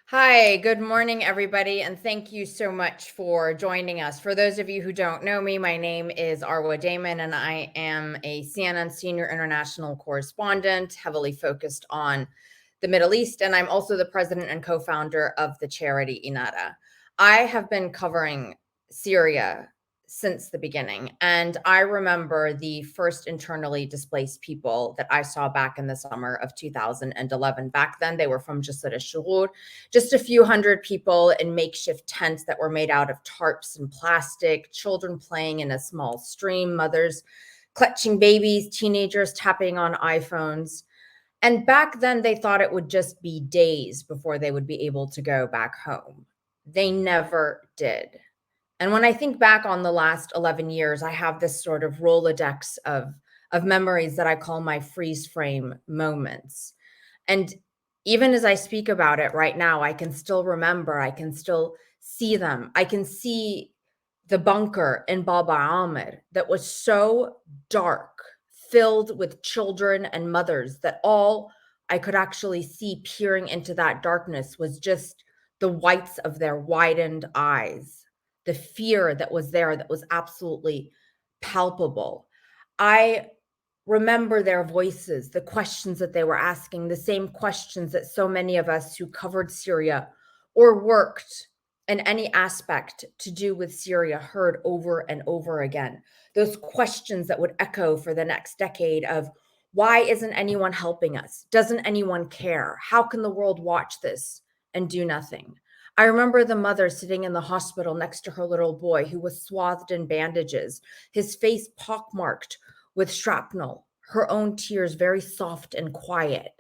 Hi, good morning, everybody, and thank you so much for joining us. For those of you who don't know me, my name is Arwa Damon, and I am a CNN senior international correspondent, heavily focused on the Middle East, and I'm also the president and co-founder of the charity Inara. I have been covering Syria since the beginning, and I remember the first internally displaced people that I saw back in the summer of 2011. Back then, they were from Jisr al-Shughur, just a few hundred people in makeshift tents that were made out of tarps and plastic, children playing in a small stream, mothers clutching babies, teenagers tapping on iPhones. And back then, they thought it would just be days before they would be able to go back home. They never did. And when I think back on the last 11 years, I have this sort of Rolodex of memories that I call my freeze frame moments. And even as I speak about it right now, I can still remember, I can still see them. I can see the bunker in Baba Amr that was so dark, filled with children and mothers, that all I could actually see peering into that darkness was just the whites of their widened eyes, the fear that was there that was absolutely palpable. I remember their voices, the questions that they were asking, the same questions that so many of us who covered Syria or worked in any aspect to do with Syria heard over and over again. Those questions that would echo for the next decade of, why isn't anyone helping us? Doesn't anyone care? How can the world watch this and do nothing? I remember the mother sitting in the hospital next to her little boy who was swathed in bandages, his face pockmarked with shrapnel, her own tears very soft and quiet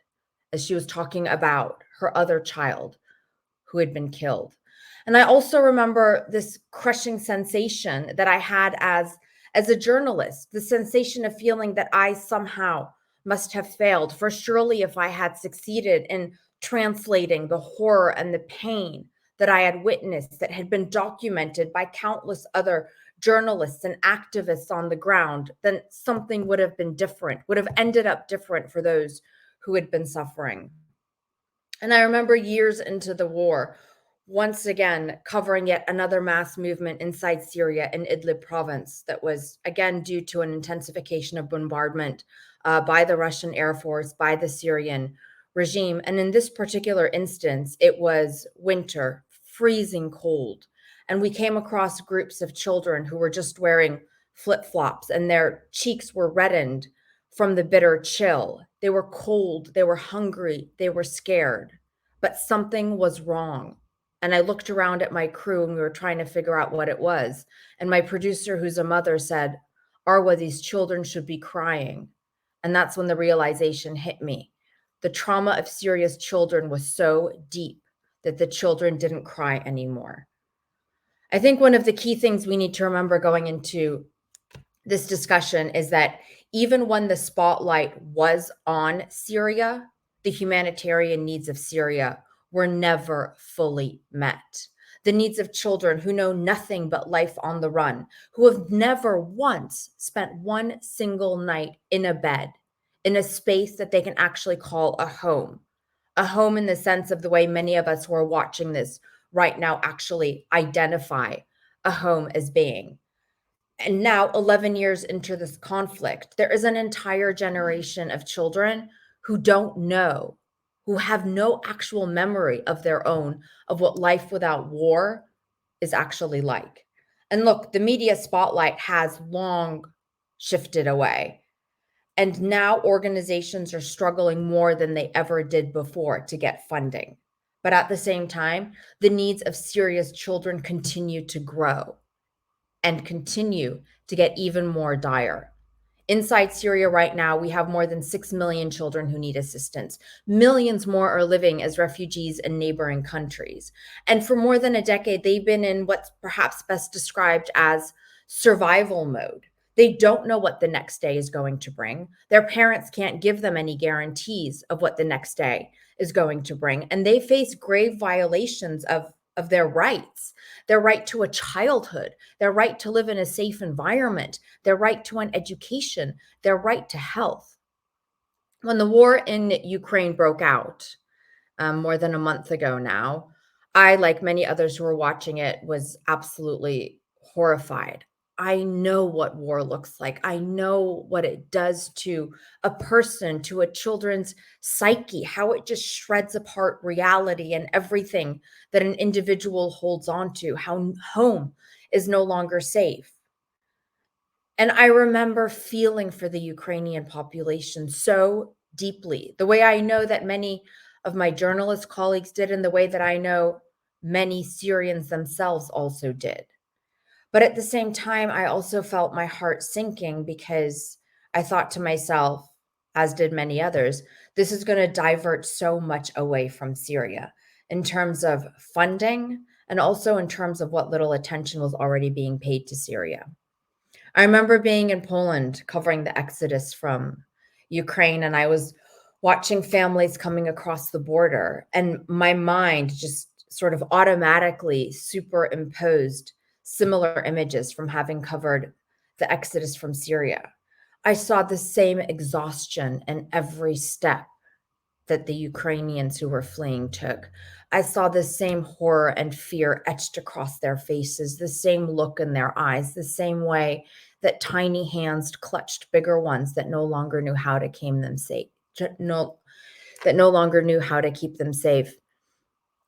as she was talking about her other child who had been killed. And I also remember this crushing sensation that I had as a journalist, the sensation of feeling that I somehow must have failed. For surely if I had succeeded in translating the horror and the pain that I had witnessed, that had been documented by countless other journalists and activists on the ground, then something would have been different, would have ended up different for those who had been suffering. And I remember years into the war, once again covering yet another mass movement inside Syria in Idlib province that was again due to an intensification of bombardment by the Russian Air Force, by the Syrian regime. And in this particular instance, it was winter, freezing cold. And we came across groups of children who were just wearing flip flops and their cheeks were reddened from the bitter chill. They were cold, they were hungry, they were scared, but something was wrong. And I looked around at my crew and we were trying to figure out what it was. And my producer, who's a mother, said, Arwa, these children should be crying. And that's when the realization hit me. The trauma of Syria's children was so deep that the children didn't cry anymore. I think one of the key things we need to remember going into this discussion is that even when the spotlight was on Syria, the humanitarian needs of Syria were never fully met. The needs of children who know nothing but life on the run, who have never once spent one single night in a bed, in a space that they can actually call a home in the sense of the way many of us who are watching this right now actually identify a home as being. And now, 11 years into this conflict, there is an entire generation of children who don't know, who have no actual memory of their own of what life without war is actually like. And look, the media spotlight has long shifted away. And now organizations are struggling more than they ever did before to get funding. But at the same time, the needs of Syria's children continue to grow and continue to get even more dire. Inside Syria right now, we have more than 6 million children who need assistance. Millions more are living as refugees in neighboring countries. And for more than a decade, they've been in what's perhaps best described as survival mode. They don't know what the next day is going to bring. Their parents can't give them any guarantees of what the next day is going to bring. And they face grave violations of their rights, their right to a childhood, their right to live in a safe environment, their right to an education, their right to health. When the war in Ukraine broke out more than a month ago now, I, like many others who were watching it, was absolutely horrified. I know what war looks like. I know what it does to a person, to a children's psyche, how it just shreds apart reality and everything that an individual holds on to, how home is no longer safe. And I remember feeling for the Ukrainian population so deeply, the way I know that many of my journalist colleagues did, and the way that I know many Syrians themselves also did. But at the same time, I also felt my heart sinking because I thought to myself, as did many others, this is going to divert so much away from Syria in terms of funding and also in terms of what little attention was already being paid to Syria. I remember being in Poland covering the exodus from Ukraine, and I was watching families coming across the border, and my mind just sort of automatically superimposed similar images from having covered the exodus from Syria. I saw the same exhaustion in every step that the Ukrainians who were fleeing took. I saw the same horror and fear etched across their faces, the same look in their eyes, the same way that tiny hands clutched bigger ones that no longer knew how to keep them safe, that no longer knew how to keep them safe.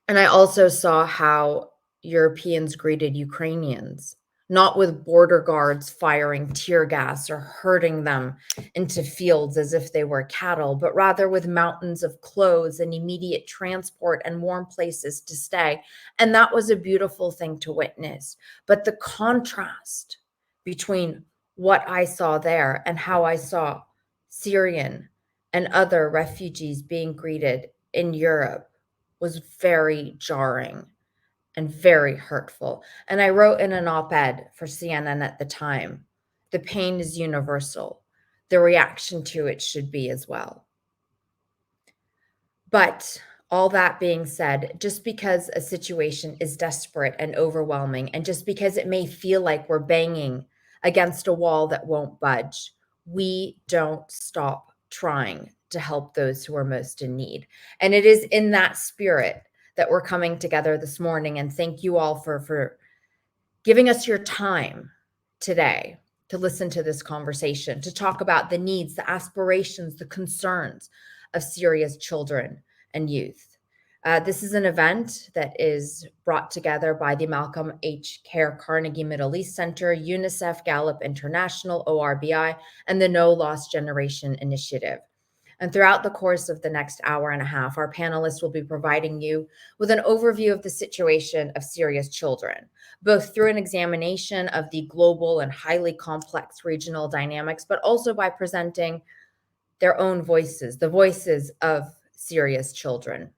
And I also saw how Europeans greeted Ukrainians, not with border guards firing tear gas or herding them into fields as if they were cattle, but rather with mountains of clothes and immediate transport and warm places to stay. And that was a beautiful thing to witness. But the contrast between what I saw there and how I saw Syrian and other refugees being greeted in Europe was very jarring and very hurtful. And I wrote in an op-ed for CNN at the time, the pain is universal. The reaction to it should be as well. But all that being said, just because a situation is desperate and overwhelming, and just because it may feel like we're banging against a wall that won't budge, we don't stop trying to help those who are most in need. And it is in that spirit that we're coming together this morning. And thank you all for giving us your time today to listen to this conversation, to talk about the needs, the aspirations, the concerns of Syria's children and youth. This is an event that is brought together by the Malcolm H. Care Carnegie Middle East Center, UNICEF, Gallup International, ORBI, and the No Lost Generation Initiative. And throughout the course of the next hour and a half, our panelists will be providing you with an overview of the situation of Syria's children, both through an examination of the global and highly complex regional dynamics, but also by presenting their own voices, the voices of Syria's children.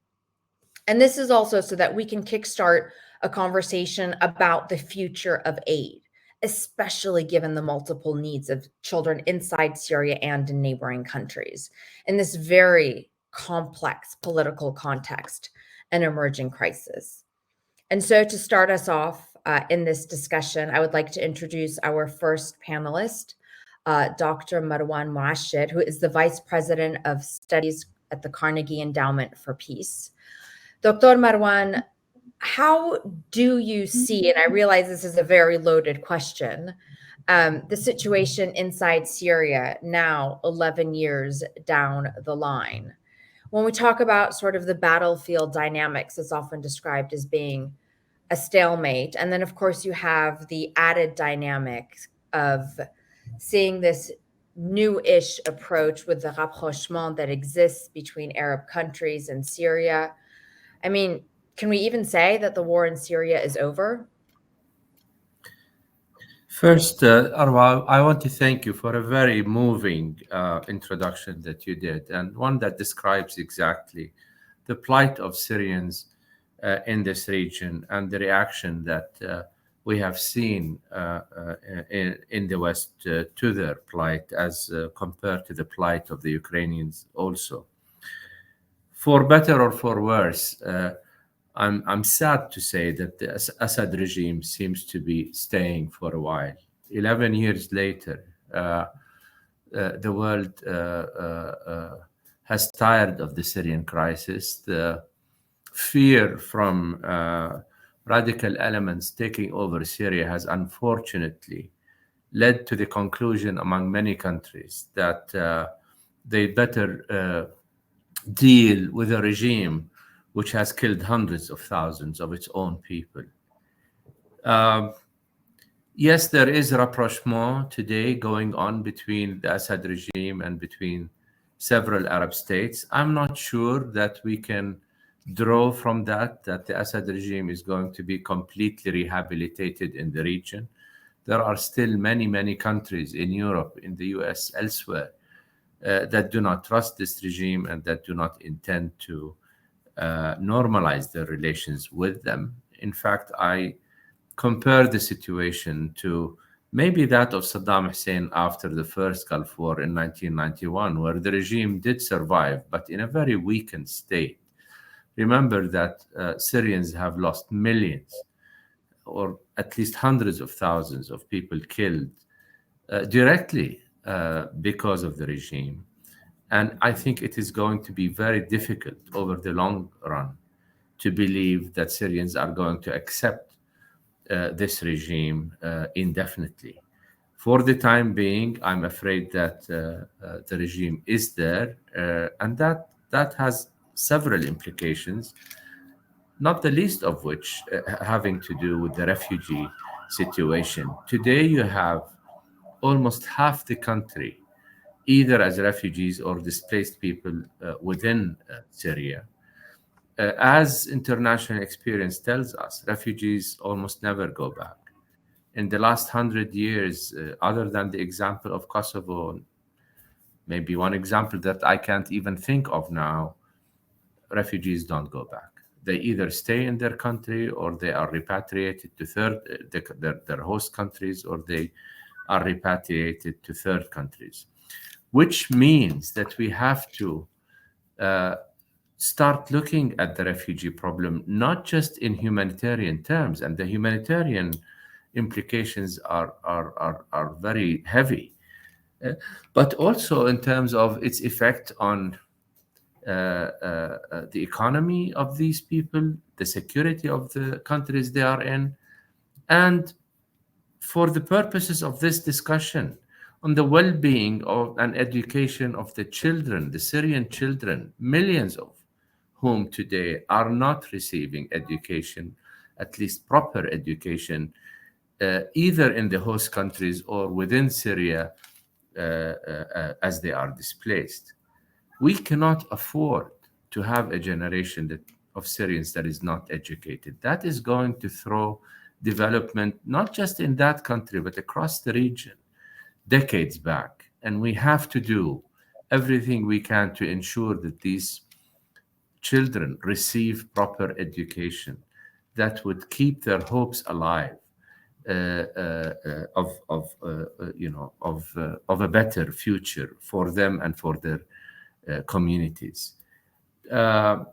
And this is also so that we can kickstart a conversation about the future of aid, especially given the multiple needs of children inside Syria and in neighboring countries in this very complex political context and emerging crisis. And so to start us off in this discussion, I would like to introduce our first panelist, Dr. Marwan Mashit, who is the Vice President of Studies at the Carnegie Endowment for Peace. Dr. Marwan, how do you see, and I realize this is a very loaded question, the situation inside Syria now 11 years down the line? When we talk about sort of the battlefield dynamics, it's often described as being a stalemate. And then, of course, you have the added dynamics of seeing this new-ish approach with the rapprochement that exists between Arab countries and Syria. I mean, can we even say that the war in Syria is over? First, Arwa, I want to thank you for a very moving introduction that you did, and one that describes exactly the plight of Syrians in this region and the reaction that we have seen in the West to their plight as compared to the plight of the Ukrainians also. For better or for worse, I'm sad to say that the Assad regime seems to be staying for a while. 11 years later, the world has tired of the Syrian crisis. The fear from radical elements taking over Syria has unfortunately led to the conclusion among many countries that they better deal with a regime which has killed hundreds of thousands of its own people. Yes, there is rapprochement today going on between the Assad regime and between several Arab states. I'm not sure that we can draw from that the Assad regime is going to be completely rehabilitated in the region. There are still many, many countries in Europe, in the US, elsewhere, that do not trust this regime and that do not intend to normalize their relations with them. In fact, I compare the situation to maybe that of Saddam Hussein after the first Gulf War in 1991, where the regime did survive, but in a very weakened state. Remember that Syrians have lost millions, or at least hundreds of thousands of people killed directly because of the regime. And I think it is going to be very difficult over the long run to believe that Syrians are going to accept this regime indefinitely. For the time being, I'm afraid that the regime is there, and that has several implications, not the least of which having to do with the refugee situation. Today, you have almost half the country either as refugees or displaced people within Syria. As international experience tells us, refugees almost never go back. In the last 100 years, other than the example of Kosovo, maybe one example that I can't even think of now, refugees don't go back. They either stay in their country or they are repatriated to their host countries, or they are repatriated to third countries, which means that we have to start looking at the refugee problem, not just in humanitarian terms, and the humanitarian implications are very heavy, but also in terms of its effect on the economy of these people, the security of the countries they are in, and for the purposes of this discussion, on the well-being of and education of the children, the Syrian children, millions of whom today are not receiving education, at least proper education, either in the host countries or within Syria as they are displaced. We cannot afford to have a generation of Syrians that is not educated. That is going to throw development, not just in that country, but across the region, decades back. And we have to do everything we can to ensure that these children receive proper education that would keep their hopes alive of a better future for them and for their communities. The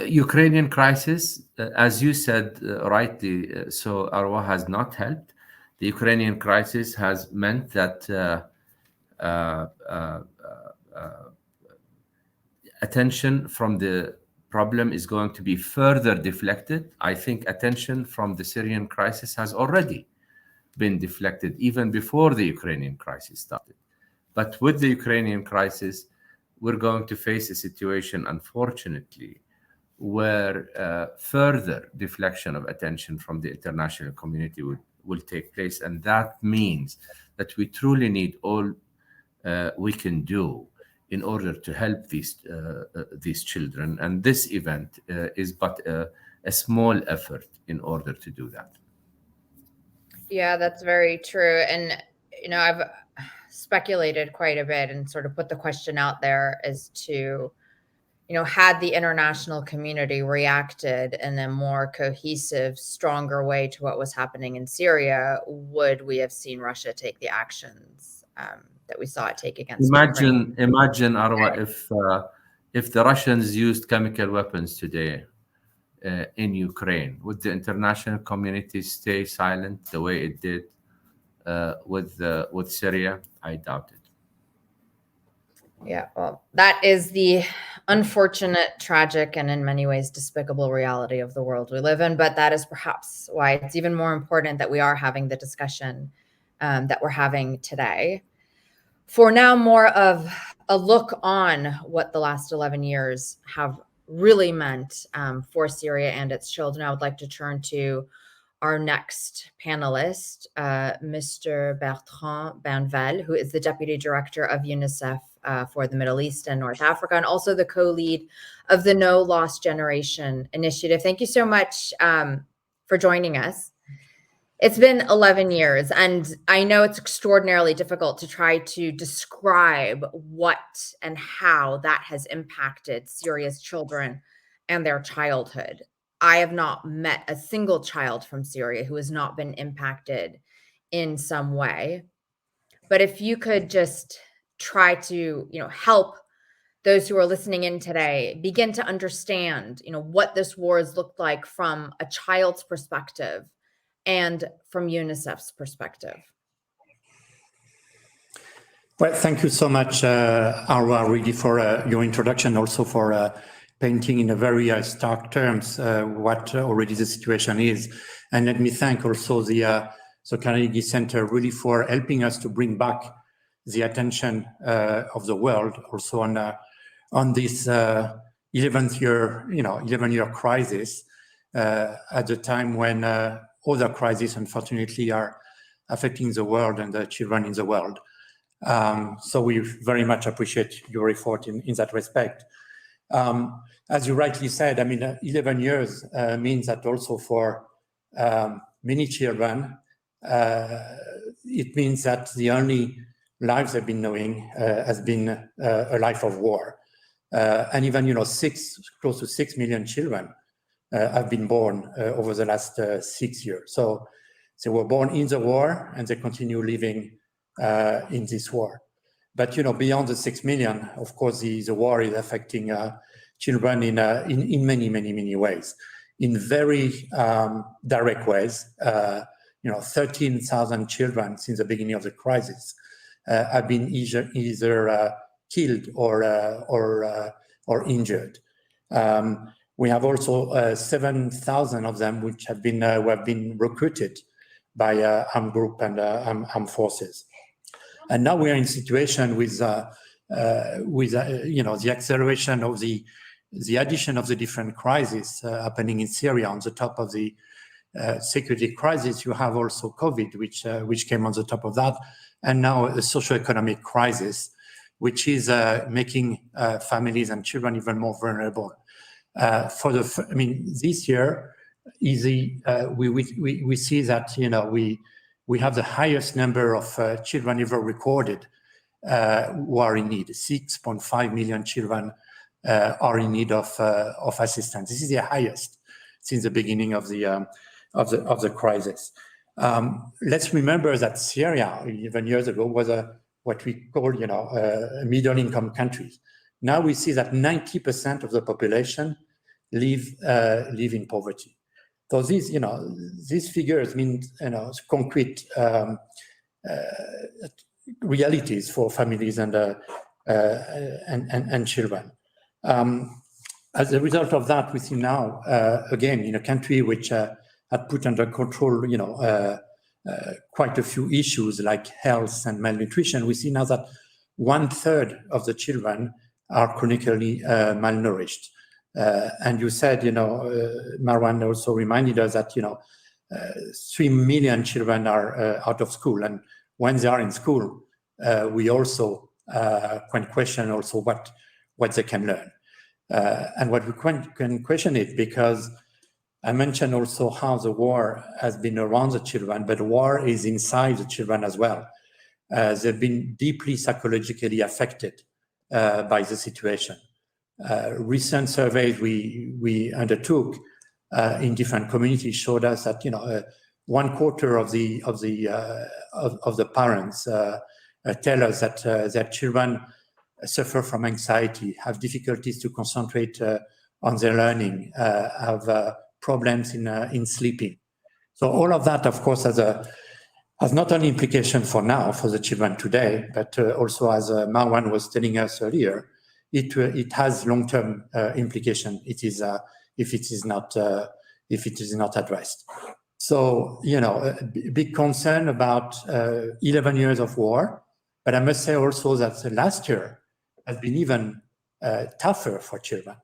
Ukrainian crisis, as you said rightly, so Arwa, has not helped. The Ukrainian crisis has meant that attention from the problem is going to be further deflected. I think attention from the Syrian crisis has already been deflected even before the Ukrainian crisis started. But with the Ukrainian crisis, we're going to face a situation, unfortunately, where further deflection of attention from the international community will take place. And that means that we truly need all we can do in order to help these children. And this event is but a small effort in order to do that. Yeah, that's very true. And, I've speculated quite a bit and sort of put the question out there as to, had the international community reacted in a more cohesive, stronger way to what was happening in Syria, would we have seen Russia take the actions that we saw it take against Ukraine? Imagine, Arwa, if the Russians used chemical weapons today in Ukraine, would the international community stay silent the way it did with Syria? I doubt it. Yeah, well, that is the unfortunate, tragic, and in many ways despicable reality of the world we live in. But that is perhaps why it's even more important that we are having the discussion that we're having today. For now, more of a look on what the last 11 years have really meant for Syria and its children, I would like to turn to our next panelist, Mr. Bertrand Banval, who is the Deputy Director of UNICEF for the Middle East and North Africa, and also the co-lead of the No Lost Generation initiative. Thank you so much for joining us. It's been 11 years, and I know it's extraordinarily difficult to try to describe what and how that has impacted Syria's children and their childhood. I have not met a single child from Syria who has not been impacted in some way. But if you could just try to, help those who are listening in today begin to understand, what this war has looked like from a child's perspective and from UNICEF's perspective. Well, thank you so much, Arwa, really, for your introduction, also for painting in a very stark terms what already the situation is. And let me thank also the Carnegie Center really for helping us to bring back the attention of the world also on this 11-year crisis at the time when other crises, unfortunately, are affecting the world and the children in the world. So we very much appreciate your effort in that respect. As you rightly said, 11 years means that also for many children, it means that the only lives they've been knowing has been a life of war. And even, close to 6 million children have been born over the last 6 years. So they were born in the war and they continue living in this war. But, beyond the 6 million, of course, the war is affecting children in many, many, many ways. In very direct ways, 13,000 children since the beginning of the crisis have been either killed or injured. We have also 7,000 of them who have been recruited by armed group and armed forces. And now we are in a situation with the acceleration of the addition of the different crises happening in Syria on the top of the security crisis. You have also COVID, which came on the top of that, and now a socioeconomic crisis, which is making families and children even more vulnerable. This year, we see that we have the highest number of children ever recorded who are in need. 6.5 million children are in need of assistance. This is the highest since the beginning of the crisis. Let's remember that Syria, even years ago, was what we call a middle-income country. Now we see that 90% of the population live in poverty. So these figures mean concrete realities for families and children. As a result of that, we see now again in a country which had put under control quite a few issues like health and malnutrition. We see now that 1/3 of the children are chronically malnourished. And you said, Marwan also reminded us that, 3 million children are out of school. And when they are in school, we also can question also what they can learn. And what we can question it because I mentioned also how the war has been around the children, but war is inside the children as well. They've been deeply psychologically affected by the situation. Recent surveys we undertook in different communities showed us that 1/4 of the parents tell us that their children suffer from anxiety, have difficulties to concentrate on their learning, have problems in sleeping. So all of that, of course, has not only implication for now for the children today, but also as Marwan was telling us earlier, it has long-term implication. It is if it is not addressed. So, a big concern about 11 years of war. But I must say also that the last year has been even tougher for children.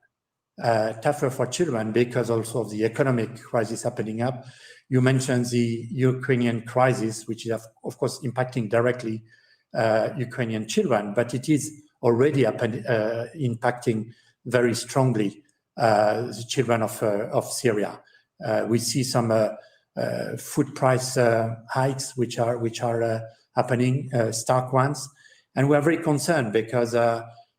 Because also of the economic crisis happening up. You mentioned the Ukrainian crisis, which is of course impacting directly Ukrainian children, but it is already impacting very strongly the children of Syria. We see some food price hikes, which are happening, stark ones, and we are very concerned because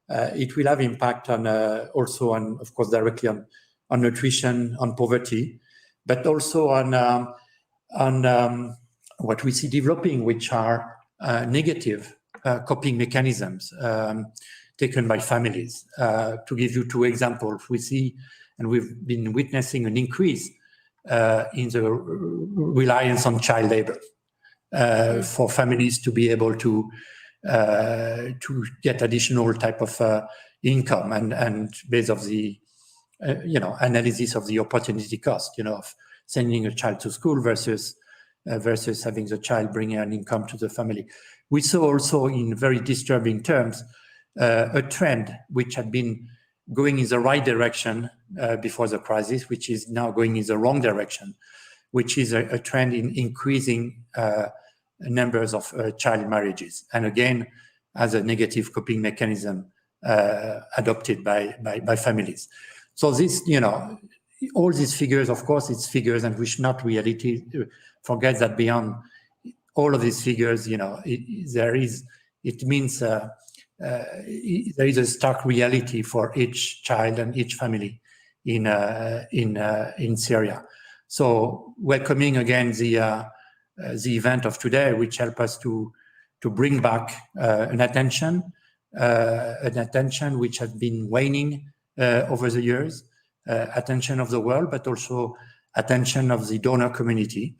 it will have impact on also on, of course, directly on nutrition, on poverty, but also on what we see developing, which are negative coping mechanisms taken by families. To give you two examples, we see, and we've been witnessing an increase in the reliance on child labor for families to be able to get additional type of income and based of the analysis of the opportunity cost, of sending a child to school versus having the child bringing an income to the family. We saw also in very disturbing terms a trend which had been going in the right direction before the crisis, which is now going in the wrong direction, which is a trend in increasing numbers of child marriages, and again as a negative coping mechanism adopted by families. So this, all these figures, of course, it's figures, and we should not really forget that beyond all of these figures, there is a stark reality for each child and each family in Syria. So welcoming again the event of today, which help us to bring back an attention which has been waning over the years, attention of the world, but also attention of the donor community.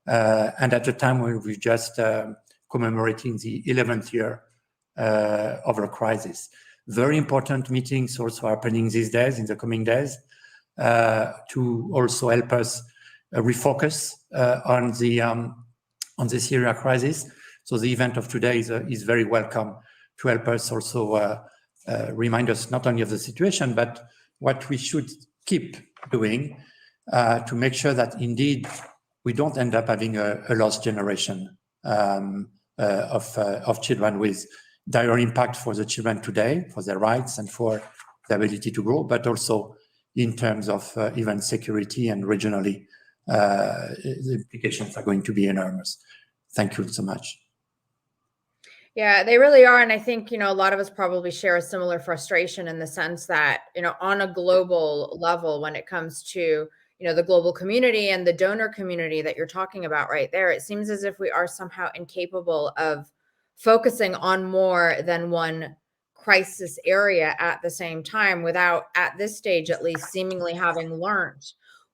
And at the time when we're just commemorating the 11th year of a crisis. Very important meetings also happening these days, in the coming days, to also help us refocus on the Syria crisis. So the event of today is very welcome to help us also remind us not only of the situation, but what we should keep doing to make sure that indeed we don't end up having a lost generation of children with dire impact for the children today, for their rights and for the ability to grow, but also in terms of even security and regionally, the implications are going to be enormous. Thank you so much. Yeah, they really are. And I think, a lot of us probably share a similar frustration in the sense that, on a global level, when it comes to, the global community and the donor community that you're talking about right there, it seems as if we are somehow incapable of focusing on more than one crisis area at the same time without, at this stage at least, seemingly having learned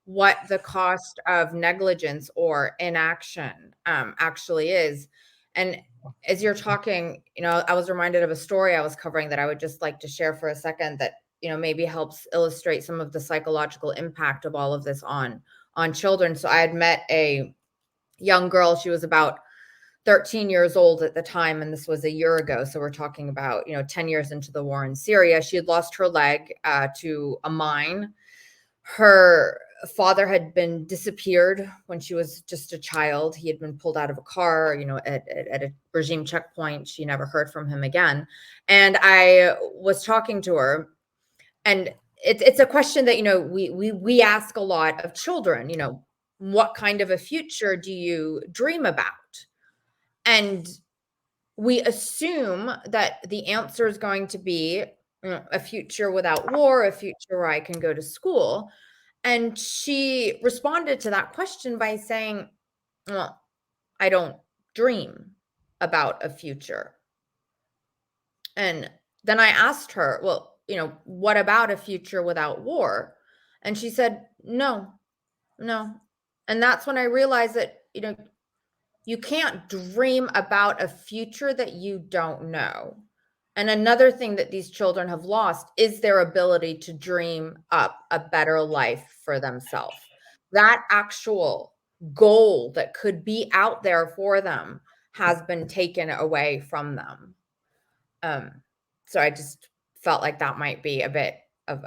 what the cost of negligence or inaction actually is. And as you're talking, I was reminded of a story I was covering that I would just like to share for a second that, maybe helps illustrate some of the psychological impact of all of this on children. So I had met a young girl. She was about 13 years old at the time, and this was a year ago. So we're talking about, 10 years into the war in Syria. She had lost her leg to a mine. Her father had been disappeared when she was just a child. He had been pulled out of a car, at a regime checkpoint. She never heard from him again. And I was talking to her, and it's a question that, we ask a lot of children, what kind of a future do you dream about? And we assume that the answer is going to be a future without war, a future where I can go to school. And she responded to that question by saying, well, I don't dream about a future. And then I asked her, well, what about a future without war? And she said, no. And that's when I realized that, you can't dream about a future that you don't know. And another thing that these children have lost is their ability to dream up a better life for themselves. That actual goal that could be out there for them has been taken away from them. So I just felt like that might be a bit of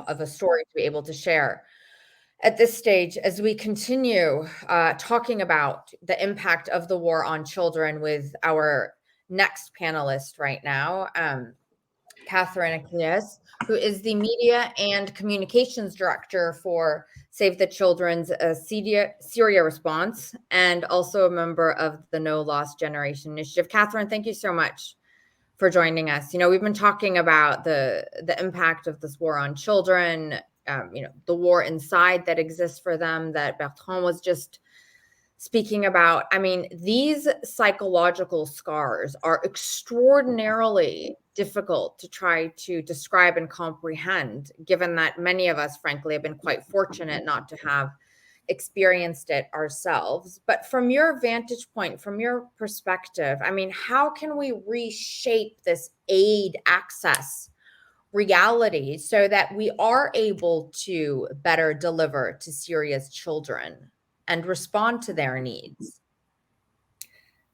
a story to be able to share at this stage as we continue talking about the impact of the war on children with our next panelist right now, Catherine Achilles, who is the Media and Communications Director for Save the Children's Syria response, and also a member of the No Lost Generation Initiative. Catherine, thank you so much for joining us. We've been talking about the impact of this war on children, the war inside that exists for them that Bertrand was just speaking about. I mean, these psychological scars are extraordinarily difficult to try to describe and comprehend, given that many of us, frankly, have been quite fortunate not to have experienced it ourselves. But from your vantage point, from your perspective, I mean, how can we reshape this aid access reality so that we are able to better deliver to Syria's children and respond to their needs?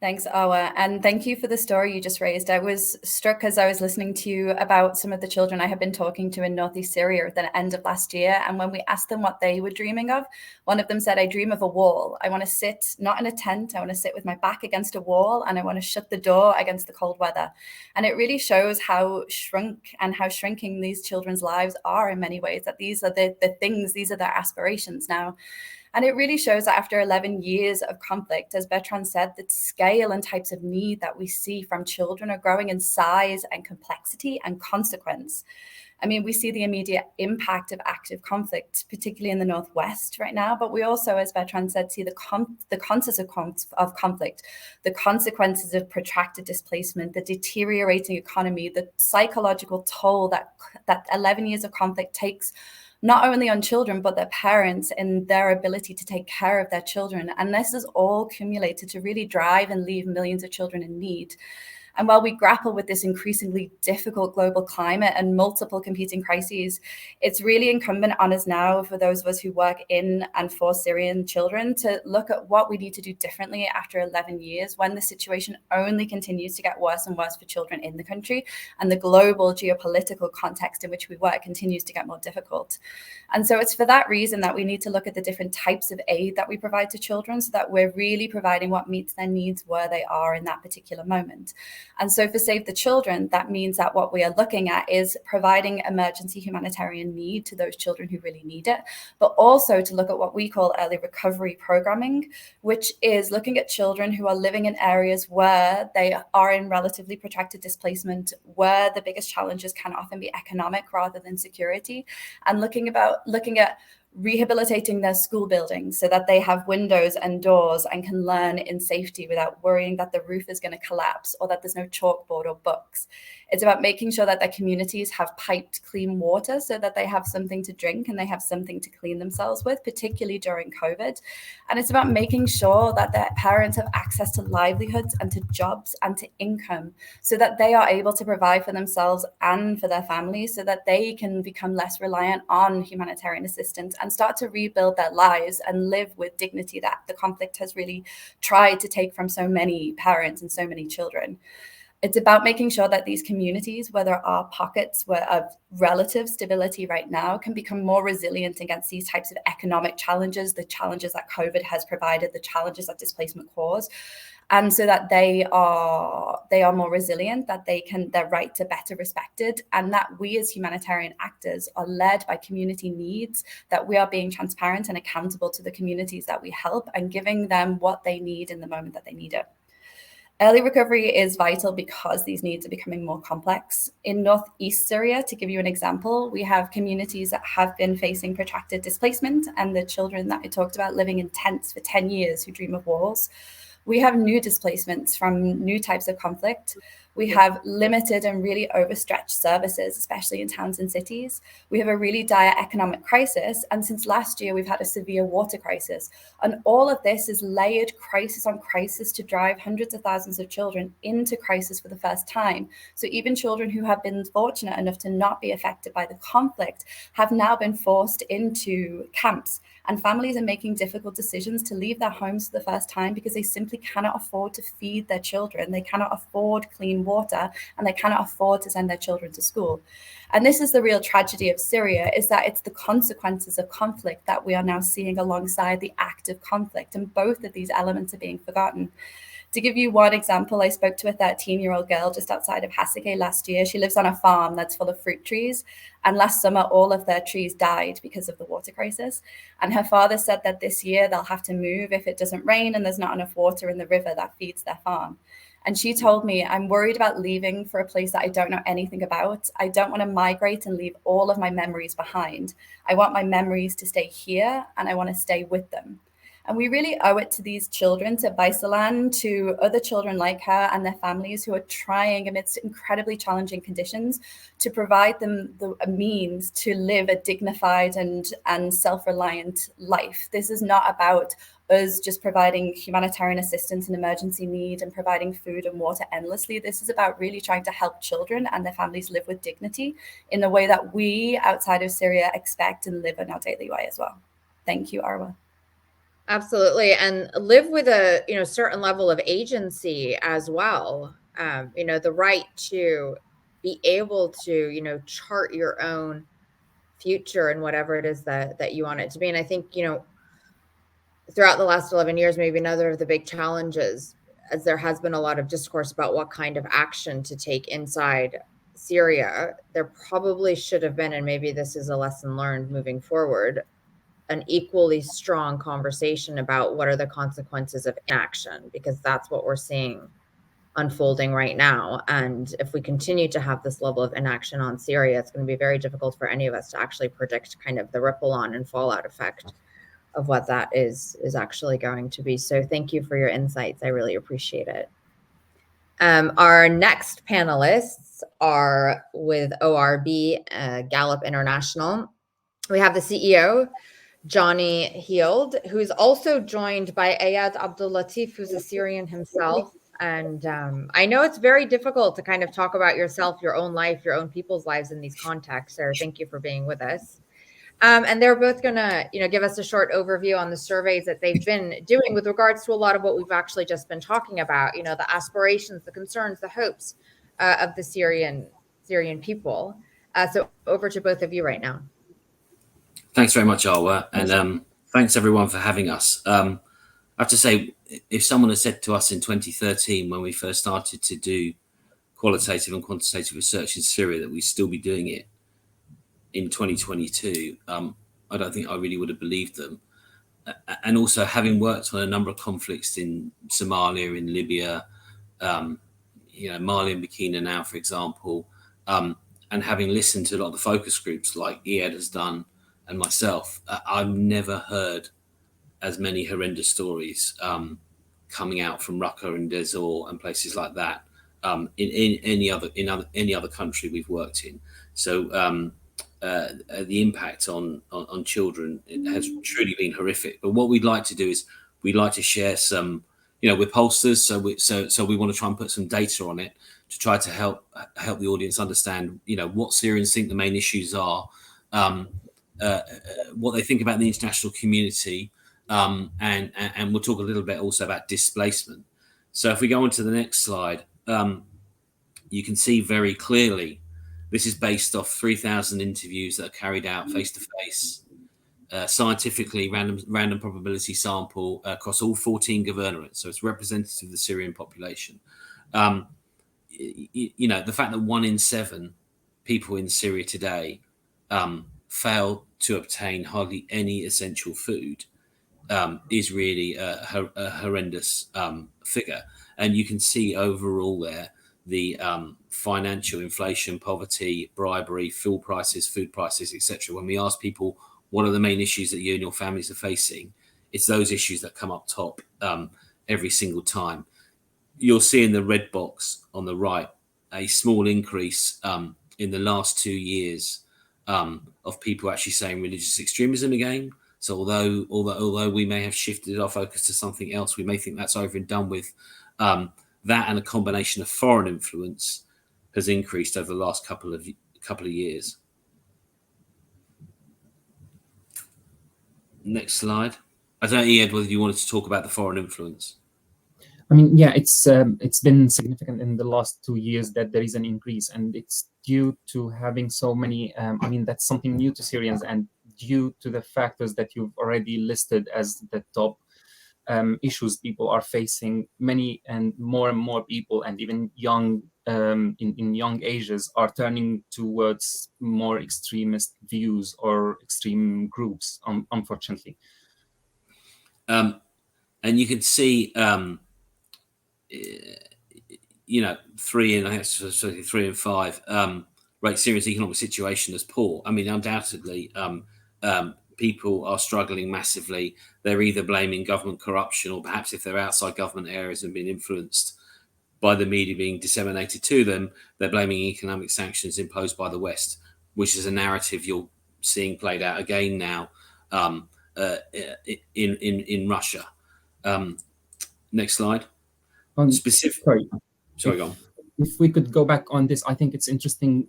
Thanks, Awa, and thank you for the story you just raised. I was struck as I was listening to you about some of the children I have been talking to in northeast Syria at the end of last year. And when we asked them what they were dreaming of, one of them said, I dream of a wall. I want to sit not in a tent. I want to sit with my back against a wall, and I want to shut the door against the cold weather. And it really shows how shrunk and how shrinking these children's lives are in many ways, that these are the things, these are their aspirations now. And it really shows that after 11 years of conflict, as Bertrand said, the scale and types of need that we see from children are growing in size and complexity and consequence. I mean, we see the immediate impact of active conflict, particularly in the Northwest right now, but we also, as Bertrand said, see the consequences of conflict, the consequences of protracted displacement, the deteriorating economy, the psychological toll that 11 years of conflict takes not only on children, but their parents and their ability to take care of their children. And this is all accumulated to really drive and leave millions of children in need. And while we grapple with this increasingly difficult global climate and multiple competing crises, it's really incumbent on us now, for those of us who work in and for Syrian children, to look at what we need to do differently after 11 years, when the situation only continues to get worse and worse for children in the country, and the global geopolitical context in which we work continues to get more difficult. And so it's for that reason that we need to look at the different types of aid that we provide to children, so that we're really providing what meets their needs where they are in that particular moment. And so for Save the Children, that means that what we are looking at is providing emergency humanitarian need to those children who really need it, but also to look at what we call early recovery programming, which is looking at children who are living in areas where they are in relatively protracted displacement, where the biggest challenges can often be economic rather than security, and looking at rehabilitating their school buildings so that they have windows and doors and can learn in safety without worrying that the roof is going to collapse or that there's no chalkboard or books. It's about making sure that their communities have piped clean water so that they have something to drink and they have something to clean themselves with, particularly during COVID. And it's about making sure that their parents have access to livelihoods and to jobs and to income so that they are able to provide for themselves and for their families, so that they can become less reliant on humanitarian assistance and start to rebuild their lives and live with dignity that the conflict has really tried to take from so many parents and so many children. It's about making sure that these communities, where there are pockets of relative stability right now, can become more resilient against these types of economic challenges, the challenges that COVID has provided, the challenges that displacement cause, and so that they are more resilient, that their rights are better respected, and that we as humanitarian actors are led by community needs, that we are being transparent and accountable to the communities that we help and giving them what they need in the moment that they need it. Early recovery is vital because these needs are becoming more complex. In northeast Syria, to give you an example, we have communities that have been facing protracted displacement, and the children that I talked about living in tents for 10 years who dream of walls. We have new displacements from new types of conflict, We have limited and really overstretched services, especially in towns and cities. We have a really dire economic crisis. And since last year, we've had a severe water crisis. And all of this is layered crisis on crisis to drive hundreds of thousands of children into crisis for the first time. So even children who have been fortunate enough to not be affected by the conflict have now been forced into camps. And families are making difficult decisions to leave their homes for the first time because they simply cannot afford to feed their children. They cannot afford clean water, and they cannot afford to send their children to school. And this is the real tragedy of Syria, is that it's the consequences of conflict that we are now seeing alongside the act of conflict. And both of these elements are being forgotten. To give you one example, I spoke to a 13-year-old girl just outside of Hasake last year. She lives on a farm that's full of fruit trees. And last summer, all of their trees died because of the water crisis. And her father said that this year they'll have to move if it doesn't rain and there's not enough water in the river that feeds their farm. And she told me, I'm worried about leaving for a place that I don't know anything about. I don't want to migrate and leave all of my memories behind. I want my memories to stay here, and I want to stay with them. And we really owe it to these children, to Baisalan, to other children like her and their families who are trying amidst incredibly challenging conditions to provide them the means to live a dignified and self-reliant life. This is not about us just providing humanitarian assistance and emergency need and providing food and water endlessly. This is about really trying to help children and their families live with dignity in the way that we outside of Syria expect and live in our daily way as well. Thank you, Arwa. Absolutely. And live with a, certain level of agency as well. The right to be able to, chart your own future and whatever it is that you want it to be. And I think, throughout the last 11 years, maybe another of the big challenges, as there has been a lot of discourse about what kind of action to take inside Syria, there probably should have been, and maybe this is a lesson learned moving forward, an equally strong conversation about what are the consequences of inaction, because that's what we're seeing unfolding right now. And if we continue to have this level of inaction on Syria, it's going to be very difficult for any of us to actually predict kind of the ripple on and fallout effect of what that is actually going to be. So thank you for your insights. I really appreciate it. Our next panelists are with ORB, Gallup International. We have the CEO, Johnny Heald, who's also joined by Ayad Abdul-Latif, who's a Syrian himself. And I know it's very difficult to kind of talk about yourself, your own life, your own people's lives in these contexts. So thank you for being with us. And they're both going to, give us a short overview on the surveys that they've been doing with regards to a lot of what we've actually just been talking about, the aspirations, the concerns, the hopes of the Syrian people. So over to both of you right now. Thanks very much, Arwa, and thanks everyone for having us. I have to say, if someone had said to us in 2013, when we first started to do qualitative and quantitative research in Syria, that we'd still be doing it in 2022, I don't think I really would have believed them. And also, having worked on a number of conflicts in Somalia, in Libya, Mali and Burkina now, for example, and having listened to a lot of the focus groups like Iyad has done, and myself, I've never heard as many horrendous stories coming out from Raqqa and Dezor and places like that in any other country we've worked in. So the impact on children has truly been horrific. But what we'd like to do is we'd like to share some, we're pollsters, so we want to try and put some data on it to try to help the audience understand, what Syrians think the main issues are. What they think about the international community, and we'll talk a little bit also about displacement. So if we go on to the next slide, you can see very clearly this is based off 3,000 interviews that are carried out face-to-face, scientifically random probability sample across all 14 governorates. So it's representative of the Syrian population. The fact that 1 in 7 people in Syria today fail to obtain hardly any essential food is really a horrendous figure. And you can see overall there the financial inflation, poverty, bribery, fuel prices, food prices, etc. When we ask people what are the main issues that you and your families are facing, it's those issues that come up top every single time. You'll see in the red box on the right a small increase in the last 2 years of people actually saying religious extremism again. So although we may have shifted our focus to something else, we may think that's over and done with. That and a combination of foreign influence has increased over the last couple of years. Next slide. I don't know, Ed, whether you wanted to talk about the foreign influence. I mean, yeah, it's been significant in the last 2 years that there is an increase, and it's due to having so many. I mean, that's something new to Syrians, and due to the factors that you've already listed as the top issues people are facing. Many and more people, and even young in young ages, are turning towards more extremist views or extreme groups. Unfortunately, and you can see. 3 and 5 rate Syria's economic situation as poor. I mean, undoubtedly, people are struggling massively. They're either blaming government corruption, or perhaps if they're outside government areas and being influenced by the media being disseminated to them, they're blaming economic sanctions imposed by the West, which is a narrative you're seeing played out again now in Russia. Next slide. Sorry, go on. If we could go back on this, I think it's interesting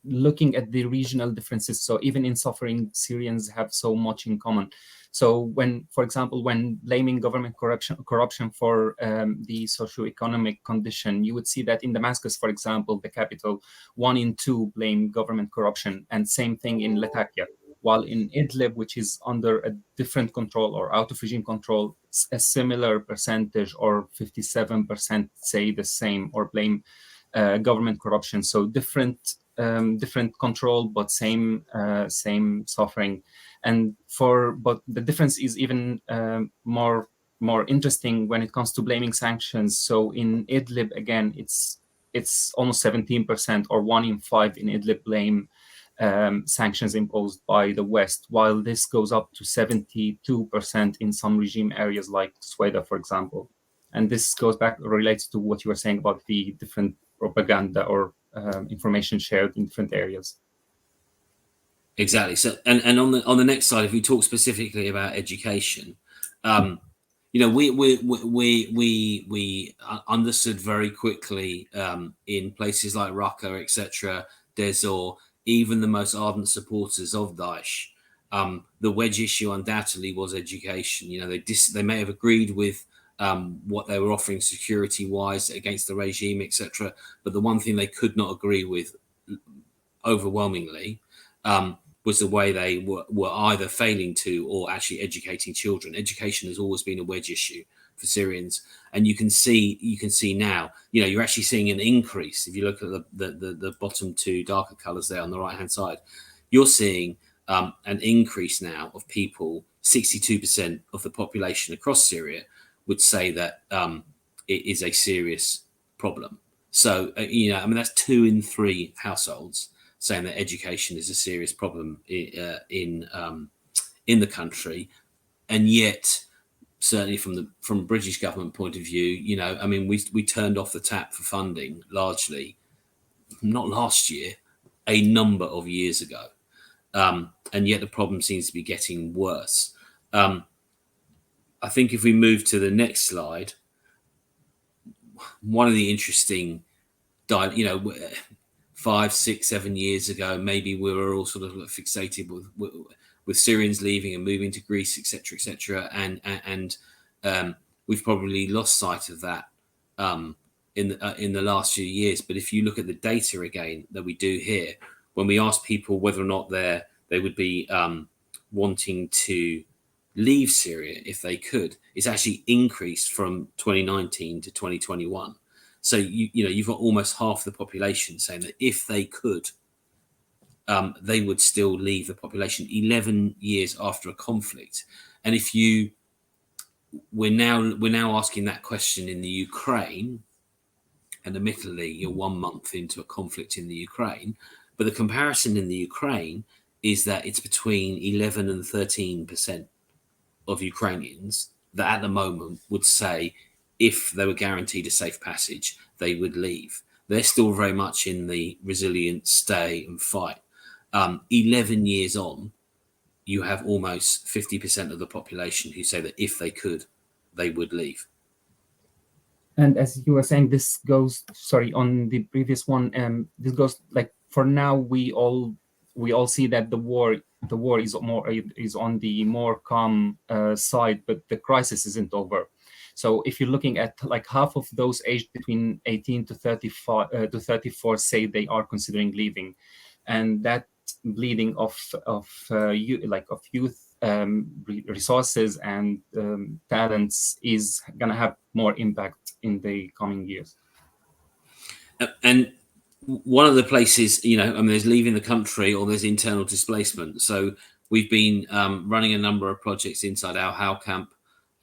looking at the regional differences. So even in suffering, Syrians have so much in common. So for example, when blaming government corruption for the socioeconomic condition, you would see that in Damascus, for example, the capital, 1 in 2 blame government corruption, and same thing in Latakia. While in Idlib, which is under a different control or out of regime control, a similar percentage, or 57%, say the same or blame government corruption. So different control, but same suffering. But the difference is even more interesting when it comes to blaming sanctions. So in Idlib, again, it's almost 17%, or 1 in 5 in Idlib blame sanctions imposed by the West, while this goes up to 72% in some regime areas like Sweden, for example. And this relates to what you were saying about the different propaganda or information shared in different areas. Exactly. So, and on the next slide, if we talk specifically about education, we understood very quickly in places like Raqqa, etc., Dezor, even the most ardent supporters of Daesh, the wedge issue undoubtedly was education. They may have agreed with what they were offering security-wise against the regime, etc., but the one thing they could not agree with overwhelmingly was the way they were either failing to or actually educating children. Education has always been a wedge issue for Syrians, and you can see now, you're actually seeing an increase. If you look at the bottom 2 darker colors there on the right hand side, you're seeing an increase now of people. 62% of the population across Syria would say that it is a serious problem. So that's 2 in 3 households saying that education is a serious problem in the country, and yet, certainly from British government point of view, we turned off the tap for funding largely, not last year, a number of years ago, and yet the problem seems to be getting worse. I think if we move to the next slide, one of the interesting, 5, 6, 7 years ago, maybe we were all sort of fixated with Syrians leaving and moving to Greece, etc., and we've probably lost sight of that in the last few years. But if you look at the data again that we do here, when we ask people whether or not they would be wanting to leave Syria if they could, it's actually increased from 2019 to 2021. So you've got almost half the population saying that if they could, they would still leave the population 11 years after a conflict. And we're now asking that question in the Ukraine, and admittedly, you're 1 month into a conflict in the Ukraine, but the comparison in the Ukraine is that it's between 11 and 13% of Ukrainians that at the moment would say if they were guaranteed a safe passage, they would leave. they're still very much in the resilient stay and fight. 11 years on, you have almost 50% of the population who say that if they could, they would leave. And as you were saying, this goes, sorry, on the previous one, this goes like, for now, we all see that the war is on the more calm side, but the crisis isn't over. So if you're looking at like half of those aged between 18 to 34 say they are considering leaving, and that bleeding of youth resources and talents is going to have more impact in the coming years. And one of the places, there's leaving the country or there's internal displacement. So we've been running a number of projects inside our How camp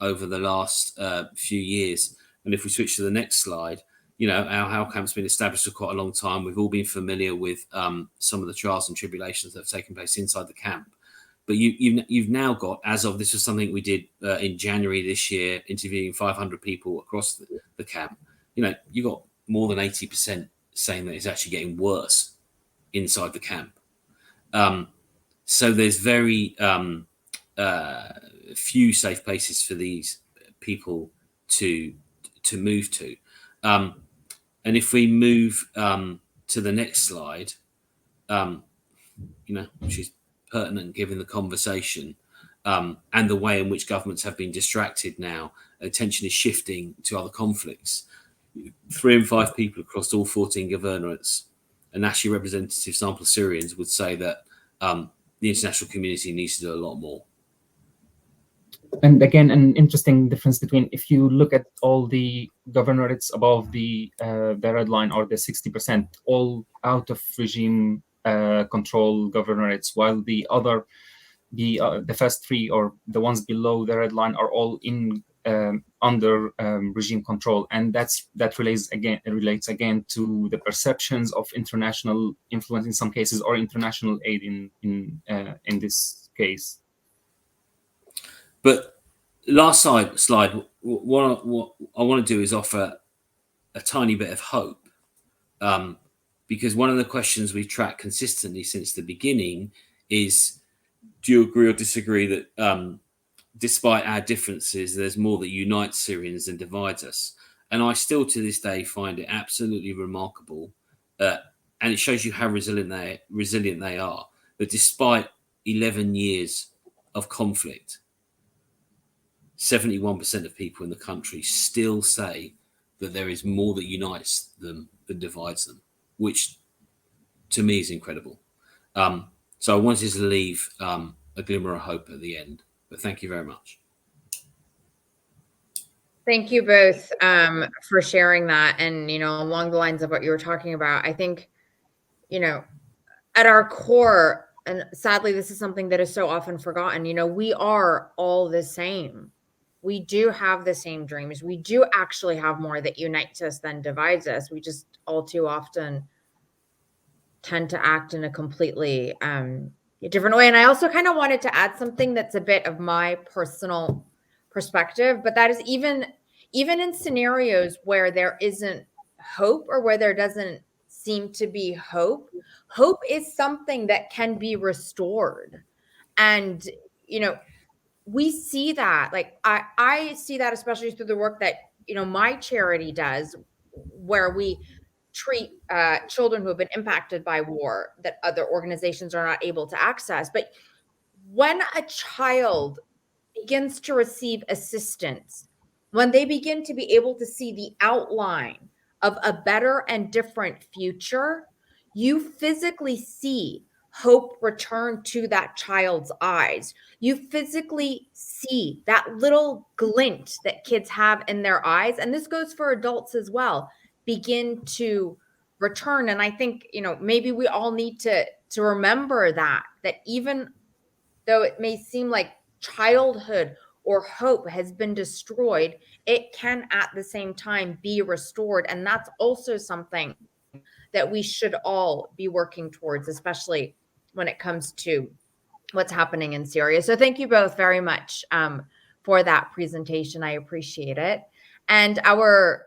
over the last few years. And if we switch to the next slide, our How camp's been established for quite a long time. We've all been familiar with some of the trials and tribulations that have taken place inside the camp. But you've now got, as of, this was something we did in January this year, interviewing 500 people across the camp. You've got more than 80% saying that it's actually getting worse inside the camp. So there's very few safe places for these people to move to. And if we move to the next slide, which is pertinent given the conversation and the way in which governments have been distracted now, attention is shifting to other conflicts. 3 in 5 people across all 14 governorates, a nationally representative sample of Syrians, would say that the international community needs to do a lot more. And again, an interesting difference between, if you look at all the governorates above the red line, or the 60%, all out of regime control governorates, while the first 3, or the ones below the red line, are all in under regime control. And that relates again to the perceptions of international influence in some cases, or international aid in this case. But last slide, what I want to do is offer a tiny bit of hope, because one of the questions we've tracked consistently since the beginning is, do you agree or disagree that despite our differences, there's more that unites Syrians than divides us? And I still to this day find it absolutely remarkable, and it shows you how resilient they are, that despite 11 years of conflict, 71% of people in the country still say that there is more that unites them than divides them, which to me is incredible. So I wanted to leave a glimmer of hope at the end, but thank you very much. Thank you both for sharing that. And, along the lines of what you were talking about, I think, at our core, and sadly, this is something that is so often forgotten, we are all the same. We do have the same dreams. We do actually have more that unites us than divides us. We just all too often tend to act in a completely different way. And I also kind of wanted to add something that's a bit of my personal perspective, but that is even in scenarios where there isn't hope, or where there doesn't seem to be hope is something that can be restored. And, we see that, like, I see that especially through the work that, my charity does, where we treat children who have been impacted by war that other organizations are not able to access. But when a child begins to receive assistance, when they begin to be able to see the outline of a better and different future, you physically see hope return to that child's eyes. You physically see that little glint that kids have in their eyes, and this goes for adults as well, begin to return. And I think, maybe we all need to remember that even though it may seem like childhood or hope has been destroyed, it can at the same time be restored. And that's also something that we should all be working towards, especially when it comes to what's happening in Syria. So thank you both very much for that presentation. I appreciate it. And our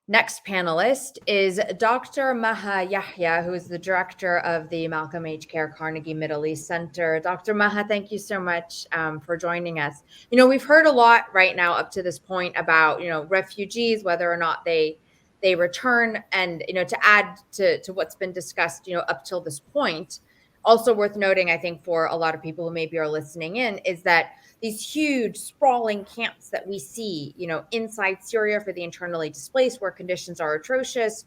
next panelist is Dr. Maha Yahya, who is the director of the Malcolm H. Care Carnegie Middle East Center. Dr. Maha, thank you so much for joining us. We've heard a lot right now up to this point about, refugees, whether or not they return, and, to add to what's been discussed, up till this point. Also worth noting, I think, for a lot of people who maybe are listening in, is that these huge sprawling camps that we see, inside Syria for the internally displaced, where conditions are atrocious,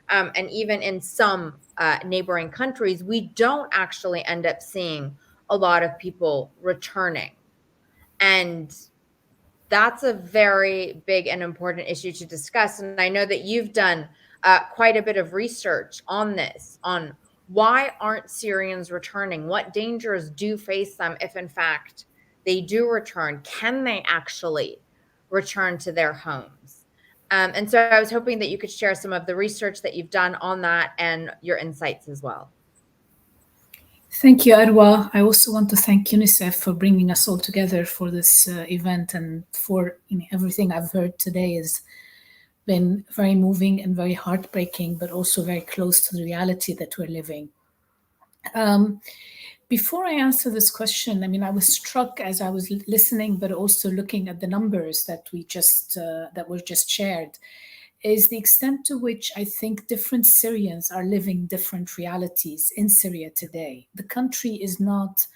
and even in some neighboring countries, we don't actually end up seeing a lot of people returning. And that's a very big and important issue to discuss. And I know that you've done quite a bit of research on this, on why aren't Syrians returning? What dangers do face them if, in fact, they do return? Can they actually return to their homes? And so I was hoping that you could share some of the research that you've done on that and your insights as well. Thank you, Arwa. I also want to thank UNICEF for bringing us all together for this event, and for everything I've heard today has been very moving and very heartbreaking, but also very close to the reality that we're living. Before I answer this question, I was struck as I was listening, but also looking at the numbers that were just shared, is the extent to which I think different Syrians are living different realities in Syria today. The country is not,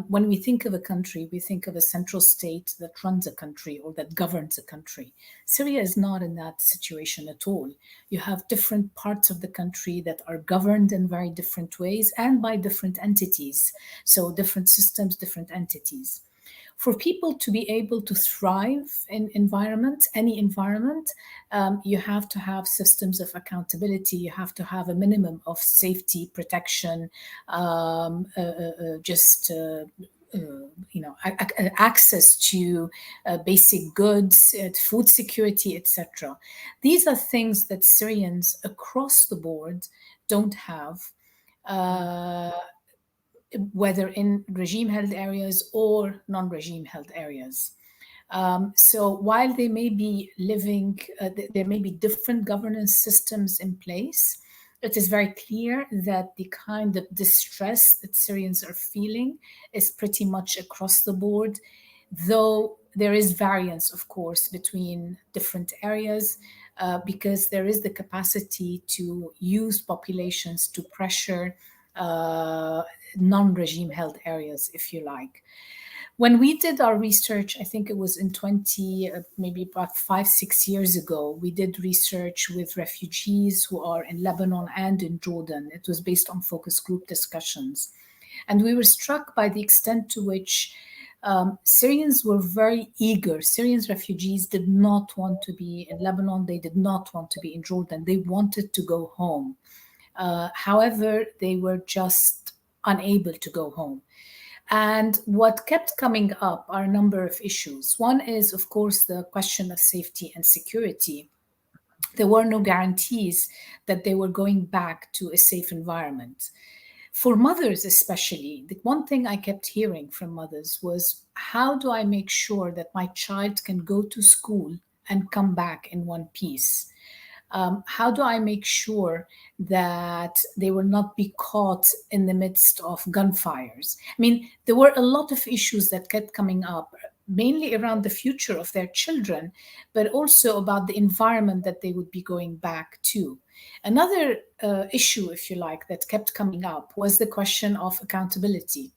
when we think of a country, we think of a central state that runs a country or that governs a country. Syria is not in that situation at all. You have different parts of the country that are governed in very different ways and by different entities. So different systems, different entities. For people to be able to thrive in any environment, you have to have systems of accountability. You have to have a minimum of safety, protection, access to basic goods, food security, etc. These are things that Syrians across the board don't have. Whether in regime-held areas or non-regime held areas. So while they may be living, there may be different governance systems in place, it is very clear that the kind of distress that Syrians are feeling is pretty much across the board, though there is variance, of course, between different areas, because there is the capacity to use populations to pressure non-regime held areas, if you like. When we did our research, I think it was in maybe about 5-6 years ago, we did research with refugees who are in Lebanon and in Jordan. It was based on focus group discussions. And we were struck by the extent to which Syrians were very eager. Syrian refugees did not want to be in Lebanon. They did not want to be in Jordan. They wanted to go home. However, they were just unable to go home. And what kept coming up are a number of issues. One is, of course, the question of safety and security. There were no guarantees that they were going back to a safe environment. For mothers especially, the one thing I kept hearing from mothers was, how do I make sure that my child can go to school and come back in one piece? How do I make sure that they will not be caught in the midst of gunfires? There were a lot of issues that kept coming up, mainly around the future of their children, but also about the environment that they would be going back to. Another issue, if you like, that kept coming up was the question of accountability.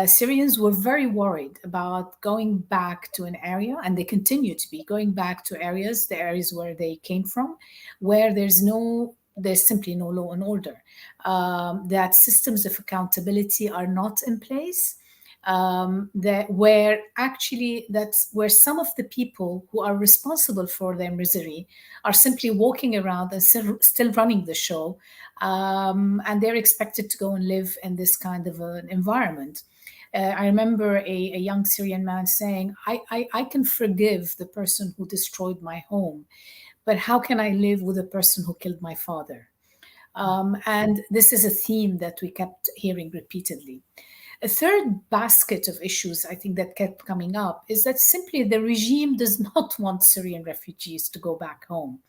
Syrians were very worried about going back to an area, and they continue to be going back to the areas where they came from, where there's simply no law and order, that systems of accountability are not in place, that's where some of the people who are responsible for their misery are simply walking around and still running the show, and they're expected to go and live in this kind of an environment. I remember a young Syrian man saying, I can forgive the person who destroyed my home, but how can I live with the person who killed my father? And this is a theme that we kept hearing repeatedly. A third basket of issues, I think, that kept coming up is that simply the regime does not want Syrian refugees to go back home.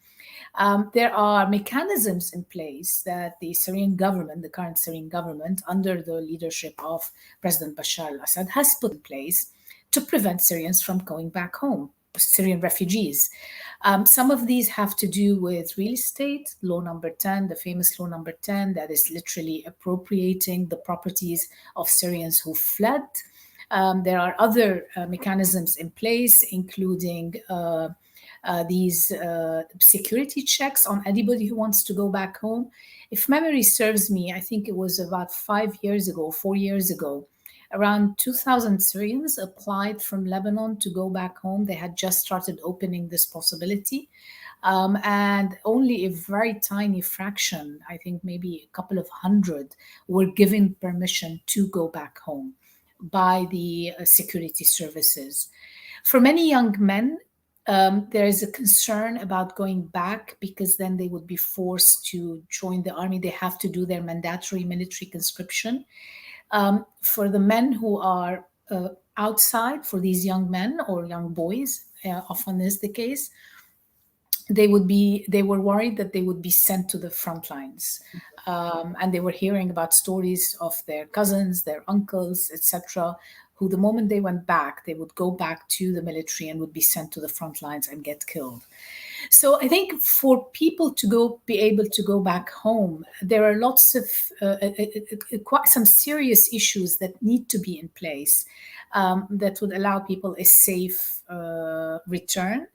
There are mechanisms in place that the Syrian government, the current Syrian government, under the leadership of President Bashar al-Assad, has put in place to prevent Syrians from going back home, Syrian refugees. Some of these have to do with real estate, law number 10, the famous law number 10, that is literally appropriating the properties of Syrians who fled. There are other mechanisms in place, including these security checks on anybody who wants to go back home. If memory serves me, I think it was about 4 years ago, around 2,000 Syrians applied from Lebanon to go back home. They had just started opening this possibility. And only a very tiny fraction, I think maybe a couple of hundred, were given permission to go back home by the security services. For many young men, there is a concern about going back because then they would be forced to join the army. They have to do their mandatory military conscription. For the men who are outside, for these young men or young boys, often is the case, they were worried that they would be sent to the front lines. And they were hearing about stories of their cousins, their uncles, etc., who the moment they went back, they would go back to the military and would be sent to the front lines and get killed. So I think for people to be able to go back home, there are lots of quite some serious issues that need to be in place that would allow people a safe return.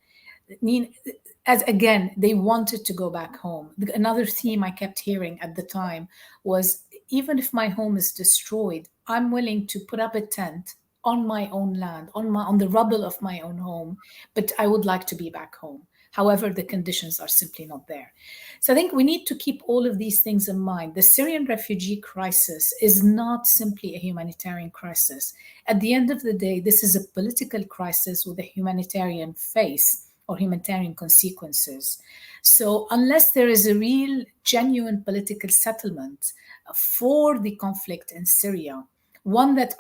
As again, they wanted to go back home. Another theme I kept hearing at the time was, even if my home is destroyed, I'm willing to put up a tent on my own land, on the rubble of my own home, but I would like to be back home. However, the conditions are simply not there. So I think we need to keep all of these things in mind. The Syrian refugee crisis is not simply a humanitarian crisis. At the end of the day, this is a political crisis with a humanitarian face or humanitarian consequences. So unless there is a real, genuine political settlement for the conflict in Syria, one that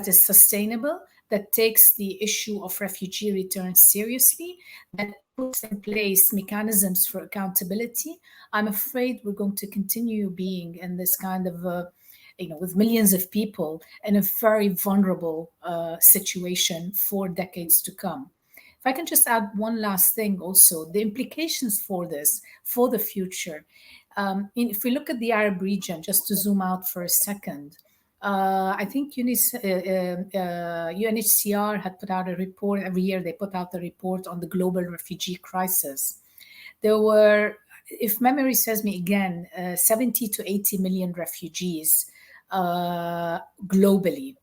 is sustainable, that takes the issue of refugee return seriously, that puts in place mechanisms for accountability, I'm afraid we're going to continue being in this kind of, with millions of people in a very vulnerable situation for decades to come. If I can just add one last thing also, the implications for this, for the future. If we look at the Arab region, just to zoom out for a second, I think UNHCR had put out a report. Every year they put out a report on the global refugee crisis. There were, if memory serves me again, 70 to 80 million refugees globally.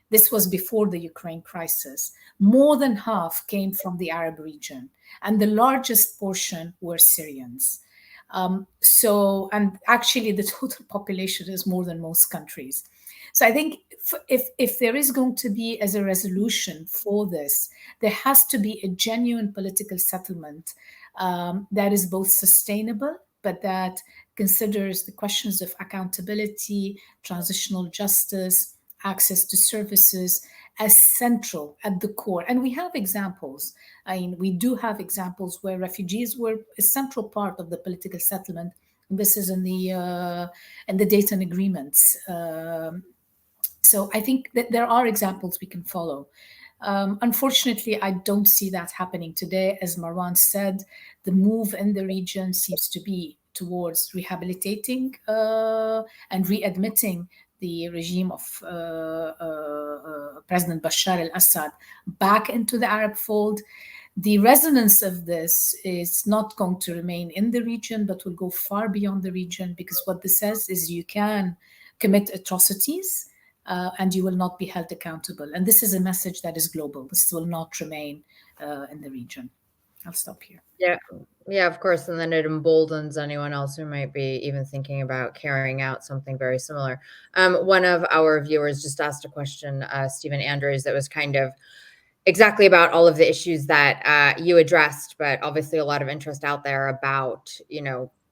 This was before the Ukraine crisis. More than half came from the Arab region, and the largest portion were Syrians. And actually the total population is more than most countries. So I think if there is going to be, as a resolution for this, there has to be a genuine political settlement that is both sustainable, but that considers the questions of accountability, transitional justice, access to services as central at the core. And we have examples. I mean, we do have examples where refugees were a central part of the political settlement. This is in the Dayton agreements. So I think that there are examples we can follow. Unfortunately, I don't see that happening today. As Marwan said, the move in the region seems to be towards rehabilitating and readmitting the regime of President Bashar al-Assad back into the Arab fold. The resonance of this is not going to remain in the region, but will go far beyond the region, because what this says is you can commit atrocities and you will not be held accountable. And this is a message that is global. This will not remain in the region. I'll stop here. Yeah, of course. And then it emboldens anyone else who might be even thinking about carrying out something very similar. One of our viewers just asked a question, Stephen Andrews, that was kind of exactly about all of the issues that you addressed, but obviously a lot of interest out there about,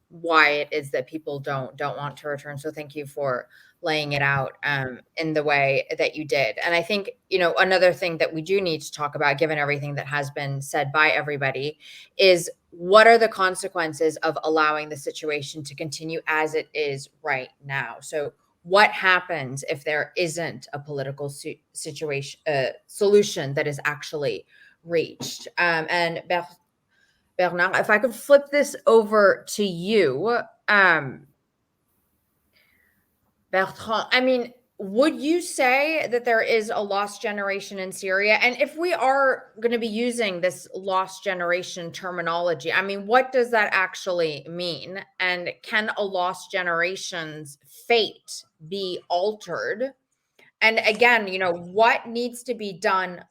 why it is that people don't want to return. So thank you for laying it out in the way that you did. And I think, another thing that we do need to talk about, given everything that has been said by everybody, is what are the consequences of allowing the situation to continue as it is right now? So what happens if there isn't a political solution that is actually reached? And Bernard, if I could flip this over to you, Bertrand, would you say that there is a lost generation in Syria? And if we are going to be using this lost generation terminology, what does that actually mean? And can a lost generation's fate be altered? And again, what needs to be done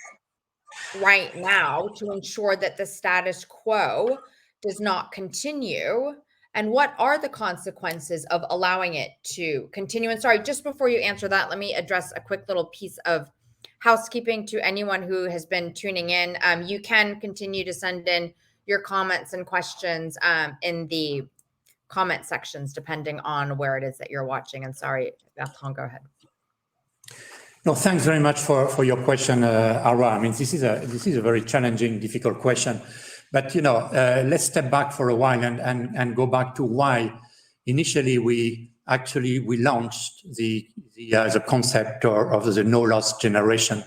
right now to ensure that the status quo does not continue? And what are the consequences of allowing it to continue? And sorry, just before you answer that, let me address a quick little piece of housekeeping to anyone who has been tuning in. You can continue to send in your comments and questions in the comment sections, depending on where it is that you're watching. And sorry, Bertrand, go ahead. No, thanks very much for your question, Arwa. This is a very challenging, difficult question. But let's step back for a while and go back to why initially we launched the concept of the no lost generation.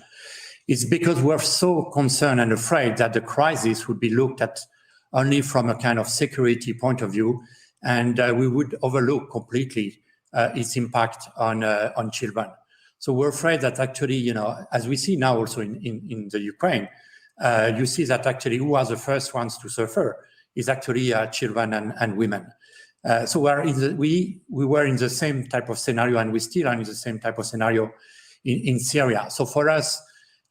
It's because we're so concerned and afraid that the crisis would be looked at only from a kind of security point of view, and we would overlook completely its impact on children. So we're afraid that actually, as we see now also in the Ukraine, you see that actually who are the first ones to suffer is actually children and women. So we were in the same type of scenario, and we still are in the same type of scenario in Syria. So for us,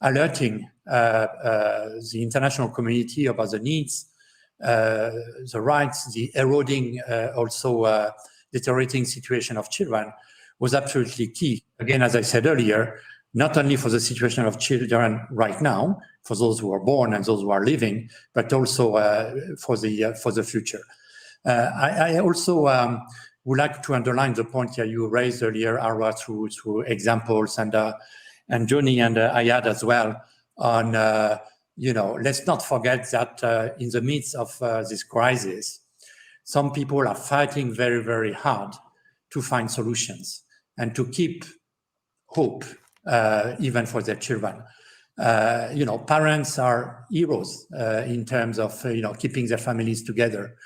alerting the international community about the needs, the rights, the eroding, also deteriorating situation of children was absolutely key. Again, as I said earlier, not only for the situation of children right now, for those who are born and those who are living, but also for the future. I also would like to underline the point that you raised earlier, Arwa, through examples, and Johnny and Ayad as well, on, let's not forget that in the midst of this crisis, some people are fighting very, very hard to find solutions and to keep hope, even for their children. Parents are heroes in terms of keeping their families together,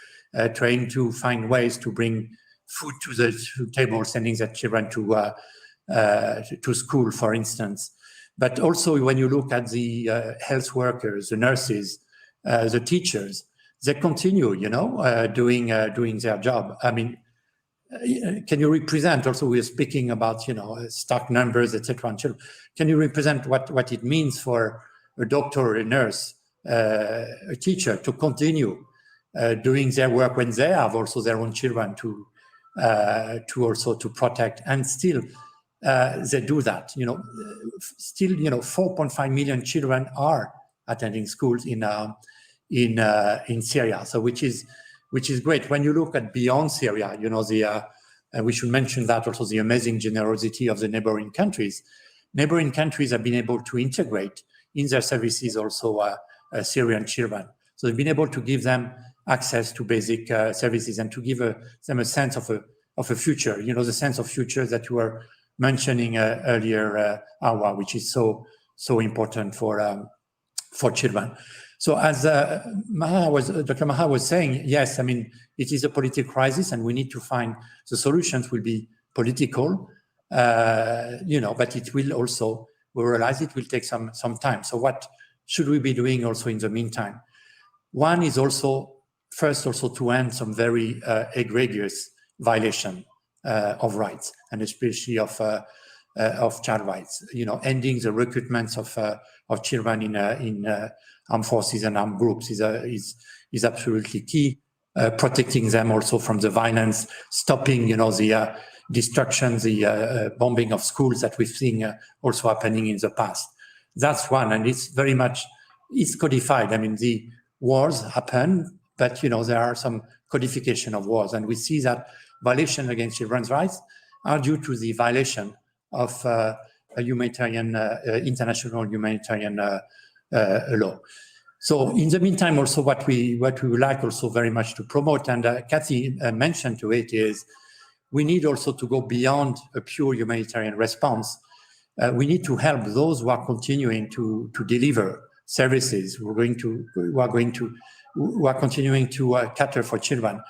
trying to find ways to bring food to the table, sending their children to school, for instance. But also, when you look at the health workers, the nurses, the teachers, they continue, doing their job. Can you represent, also we're speaking about, stock numbers, etc. Can you represent what it means for a doctor, a nurse, a teacher to continue doing their work when they have also their own children to also to protect, and still they do that. Still, 4.5 million children are attending schools in Syria. So which is great. When you look at beyond Syria, we should mention that also the amazing generosity of the neighboring countries. Neighboring countries have been able to integrate in their services also Syrian children. So they've been able to give them access to basic services and to give them a sense of a future. The sense of future that you were mentioning earlier, Awa, which is so important for children. So as Dr. Maha was saying, yes, it is a political crisis, and we need to find the solutions will be political, but it will also, we realize it will take some time. So what should we be doing also in the meantime? One is first to end some very egregious violation of rights, and especially of child rights. Ending the recruitments of children in armed forces and armed groups is absolutely key. Protecting them also from the violence, stopping the destruction, the bombing of schools that we've seen also happening in the past. That's one, and it's very much codified. The wars happen, but there are some codification of wars, and we see that violation against children's rights are due to the violation of a humanitarian, international humanitarian law. So in the meantime, also what we would like also very much to promote, and Kathy mentioned to it, is we need also to go beyond a pure humanitarian response. We need to help those who are continuing to deliver services, who are continuing to cater for children.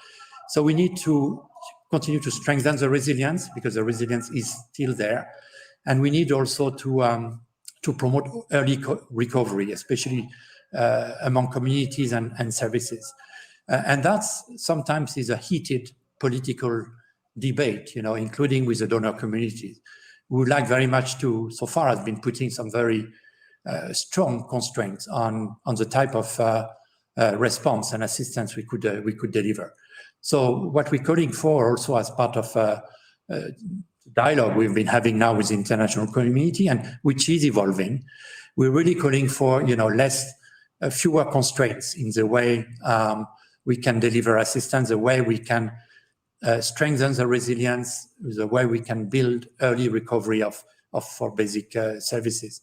So we need to continue to strengthen the resilience, because the resilience is still there, and we need also to promote early recovery, especially among communities and services. And that's sometimes is a heated political debate, including with the donor communities. We would like very much to, so far, has been putting some very strong constraints on the type of response and assistance we could deliver. So what we're calling for also as part of dialogue we've been having now with the international community, and which is evolving, we're really calling for fewer constraints in the way we can deliver assistance, the way we can strengthen the resilience, the way we can build early recovery for basic services.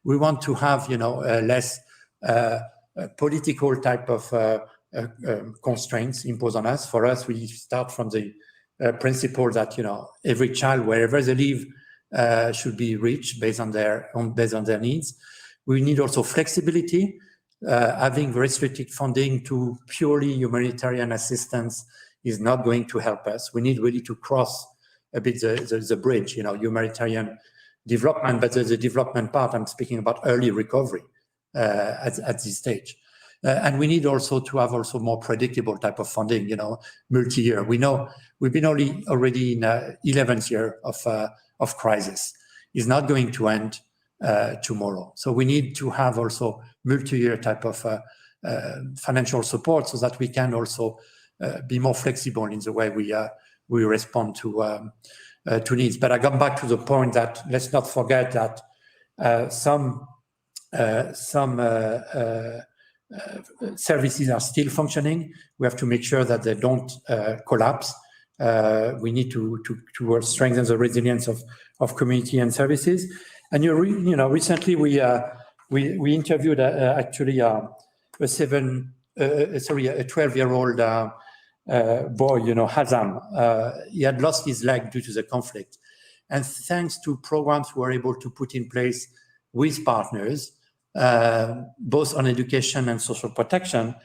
We want to have less political type of constraints imposed on us. For us, we start from the principle that every child, wherever they live, should be reached based on their needs. We need also flexibility. Having restricted funding to purely humanitarian assistance is not going to help us. We need really to cross a bit the bridge, humanitarian development, but the development part, I'm speaking about early recovery at this stage. And we need also to have also more predictable type of funding, multi-year. We know we've been already in 11th year of crisis. It's not going to end tomorrow. So we need to have also multi-year type of financial support, so that we can also be more flexible in the way we respond to needs. But I come back to the point that let's not forget that some services are still functioning. We have to make sure that they don't collapse. We need to strengthen the resilience of community and services. And recently we interviewed actually a 12-year-old boy, Hazam. He had lost his leg due to the conflict, and thanks to programs we were able to put in place with partners, both on education and social protection,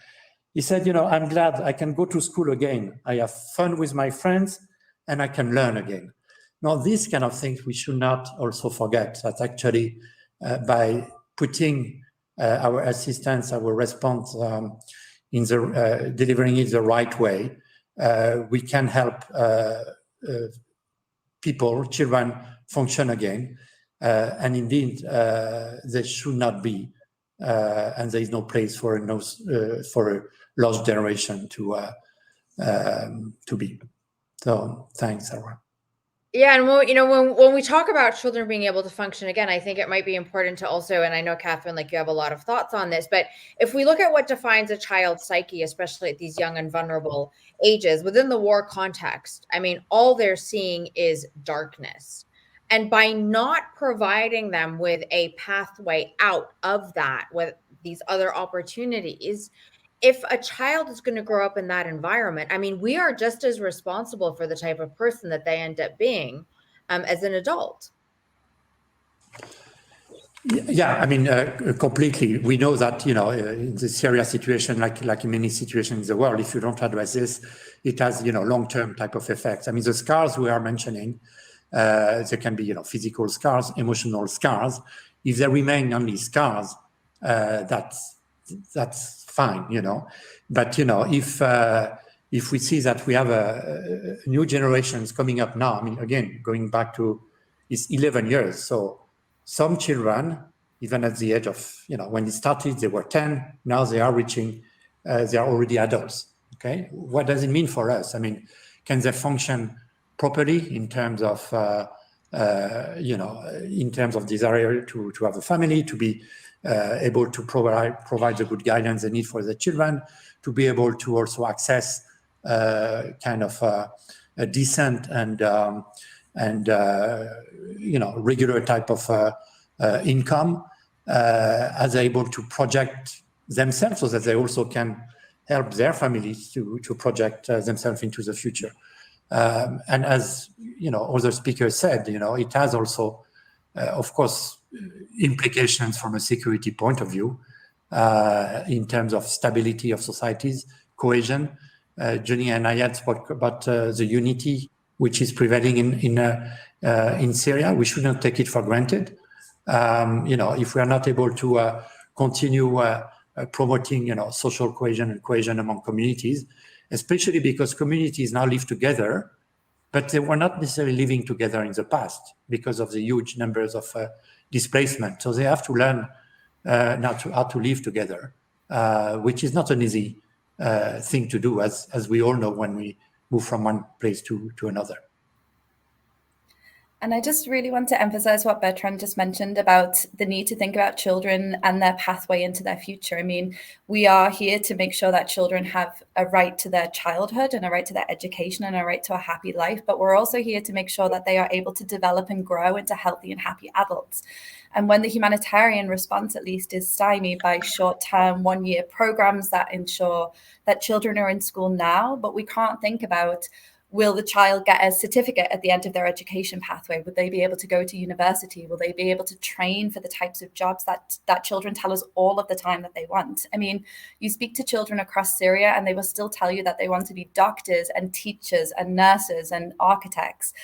he said, I'm glad I can go to school again. I have fun with my friends and I can learn again. Now, these kind of things we should not also forget, that actually by putting our assistance, our response in the delivering it the right way, we can help people, children, function again. And indeed, there should not be, and there is no place for a lost generation to be. So thanks, Sarah. Yeah, and when we talk about children being able to function again, I think it might be important to also, and I know, Catherine, you have a lot of thoughts on this, but if we look at what defines a child's psyche, especially at these young and vulnerable ages, within the war context, all they're seeing is darkness. And by not providing them with a pathway out of that, with these other opportunities, if a child is going to grow up in that environment, we are just as responsible for the type of person that they end up being as an adult. Yeah, completely. We know that, in the Syria situation, like in many situations in the world, if you don't address this, it has, long-term type of effects. The scars we are mentioning, there can be, physical scars, emotional scars. If they remain only scars, that's fine, But if we see that we have new generations coming up now, again, going back to it's 11 years, so some children, even at the age of, when it started, they were 10. Now they are reaching, they are already adults. Okay, what does it mean for us? Can they function properly in terms of, in terms of desire to have a family, to be able to provide the good guidance they need for the children, to be able to also access kind of a decent and and regular type of income, as able to project themselves, so that they also can help their families to project themselves into the future. And as other speakers said, it has also, of course, implications from a security point of view in terms of stability of societies, cohesion. Johnny and Ayad spoke about the unity which is prevailing in Syria. We should not take it for granted. If we are not able to continue promoting, social cohesion and cohesion among communities, especially because communities now live together, but they were not necessarily living together in the past because of the huge numbers of displacement. So they have to learn now how to live together, which is not an easy thing to do, as we all know when we move from one place to another. And I just really want to emphasize what Bertrand just mentioned about the need to think about children and their pathway into their future. I mean, we are here to make sure that children have a right to their childhood and a right to their education and a right to a happy life, but we're also here to make sure that they are able to develop and grow into healthy and happy adults. And when the humanitarian response, at least, is stymied by short-term, one-year programs that ensure that children are in school now, but we can't think about, will the child get a certificate at the end of their education pathway? Would they be able to go to university? Will they be able to train for the types of jobs that children tell us all of the time that they want? I mean, you speak to children across Syria and they will still tell you that they want to be doctors and teachers and nurses and architects.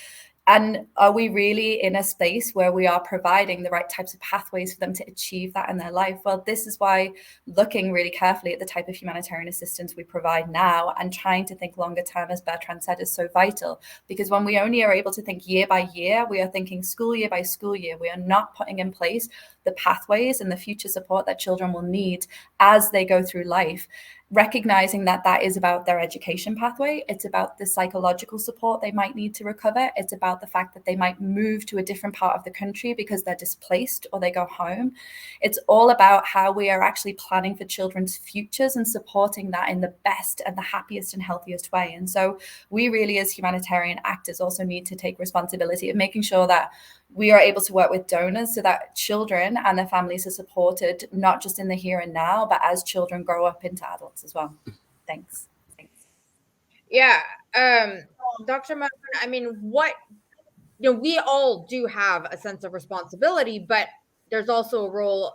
And are we really in a space where we are providing the right types of pathways for them to achieve that in their life? Well, this is why looking really carefully at the type of humanitarian assistance we provide now and trying to think longer term, as Bertrand said, is so vital. Because when we only are able to think year by year, we are thinking school year by school year. We are not putting in place the pathways and the future support that children will need as they go through life. Recognizing that that is about their education pathway. It's about the psychological support they might need to recover. It's about the fact that they might move to a different part of the country because they're displaced or they go home. It's all about how we are actually planning for children's futures and supporting that in the best and the happiest and healthiest way. And so we really, as humanitarian actors, also need to take responsibility of making sure that we are able to work with donors so that children and their families are supported, not just in the here and now, but as children grow up into adults as well. Thanks. Yeah. Dr. Marwan, I mean, we all do have a sense of responsibility, but there's also a role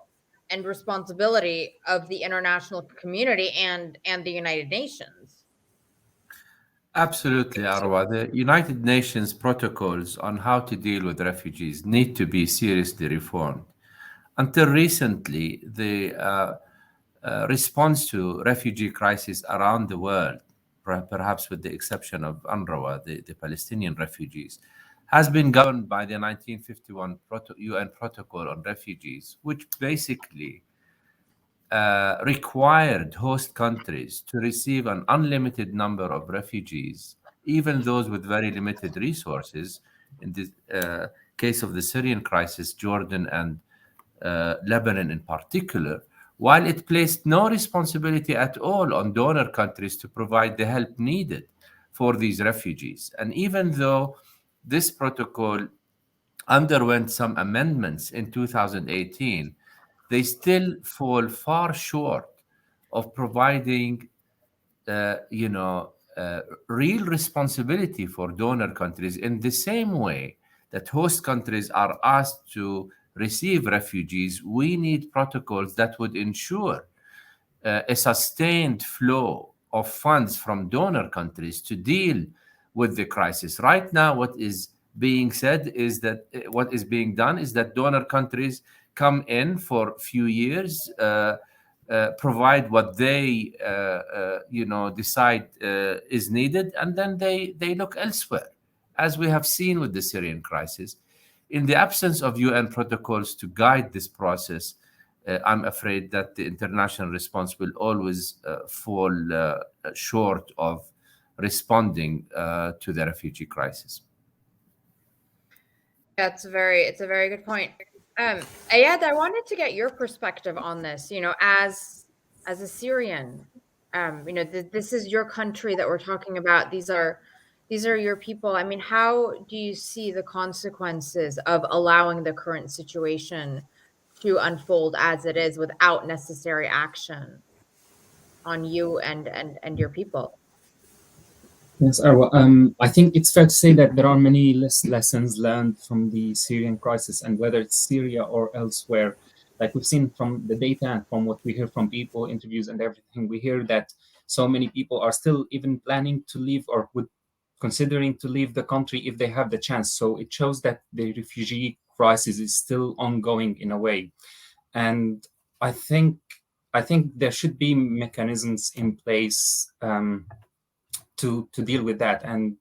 and responsibility of the international community and the United Nations. Absolutely, Arwa. The United Nations protocols on how to deal with refugees need to be seriously reformed. Until recently, the response to refugee crisis around the world, perhaps with the exception of UNRWA, the Palestinian refugees, has been governed by the 1951 UN Protocol on Refugees, which basically required host countries to receive an unlimited number of refugees, even those with very limited resources. In the case of the Syrian crisis, Jordan and Lebanon in particular, while it placed no responsibility at all on donor countries to provide the help needed for these refugees. And even though this protocol underwent some amendments in 2018, they still fall far short of providing, real responsibility for donor countries in the same way that host countries are asked to receive refugees. We need protocols that would ensure a sustained flow of funds from donor countries to deal with the crisis. Right now, what is being said is that what is being done is that donor countries come in for a few years, provide what they decide is needed, and then they look elsewhere, as we have seen with the Syrian crisis. In the absence of UN protocols to guide this process, I'm afraid that the international response will always fall short of responding to the refugee crisis. It's a very good point. Ayad, I wanted to get your perspective on this. As a Syrian, this is your country that we're talking about. These are These are your people. I mean, how do you see the consequences of allowing the current situation to unfold as it is without necessary action on you and your people? Yes, Arwa. I think it's fair to say that there are many lessons learned from the Syrian crisis, and whether it's Syria or elsewhere, like we've seen from the data and from what we hear from people, interviews, and everything, we hear that so many people are still even planning to leave or would considering to leave the country if they have the chance. So it shows that the refugee crisis is still ongoing in a way, and I think there should be mechanisms in place. To deal with that, and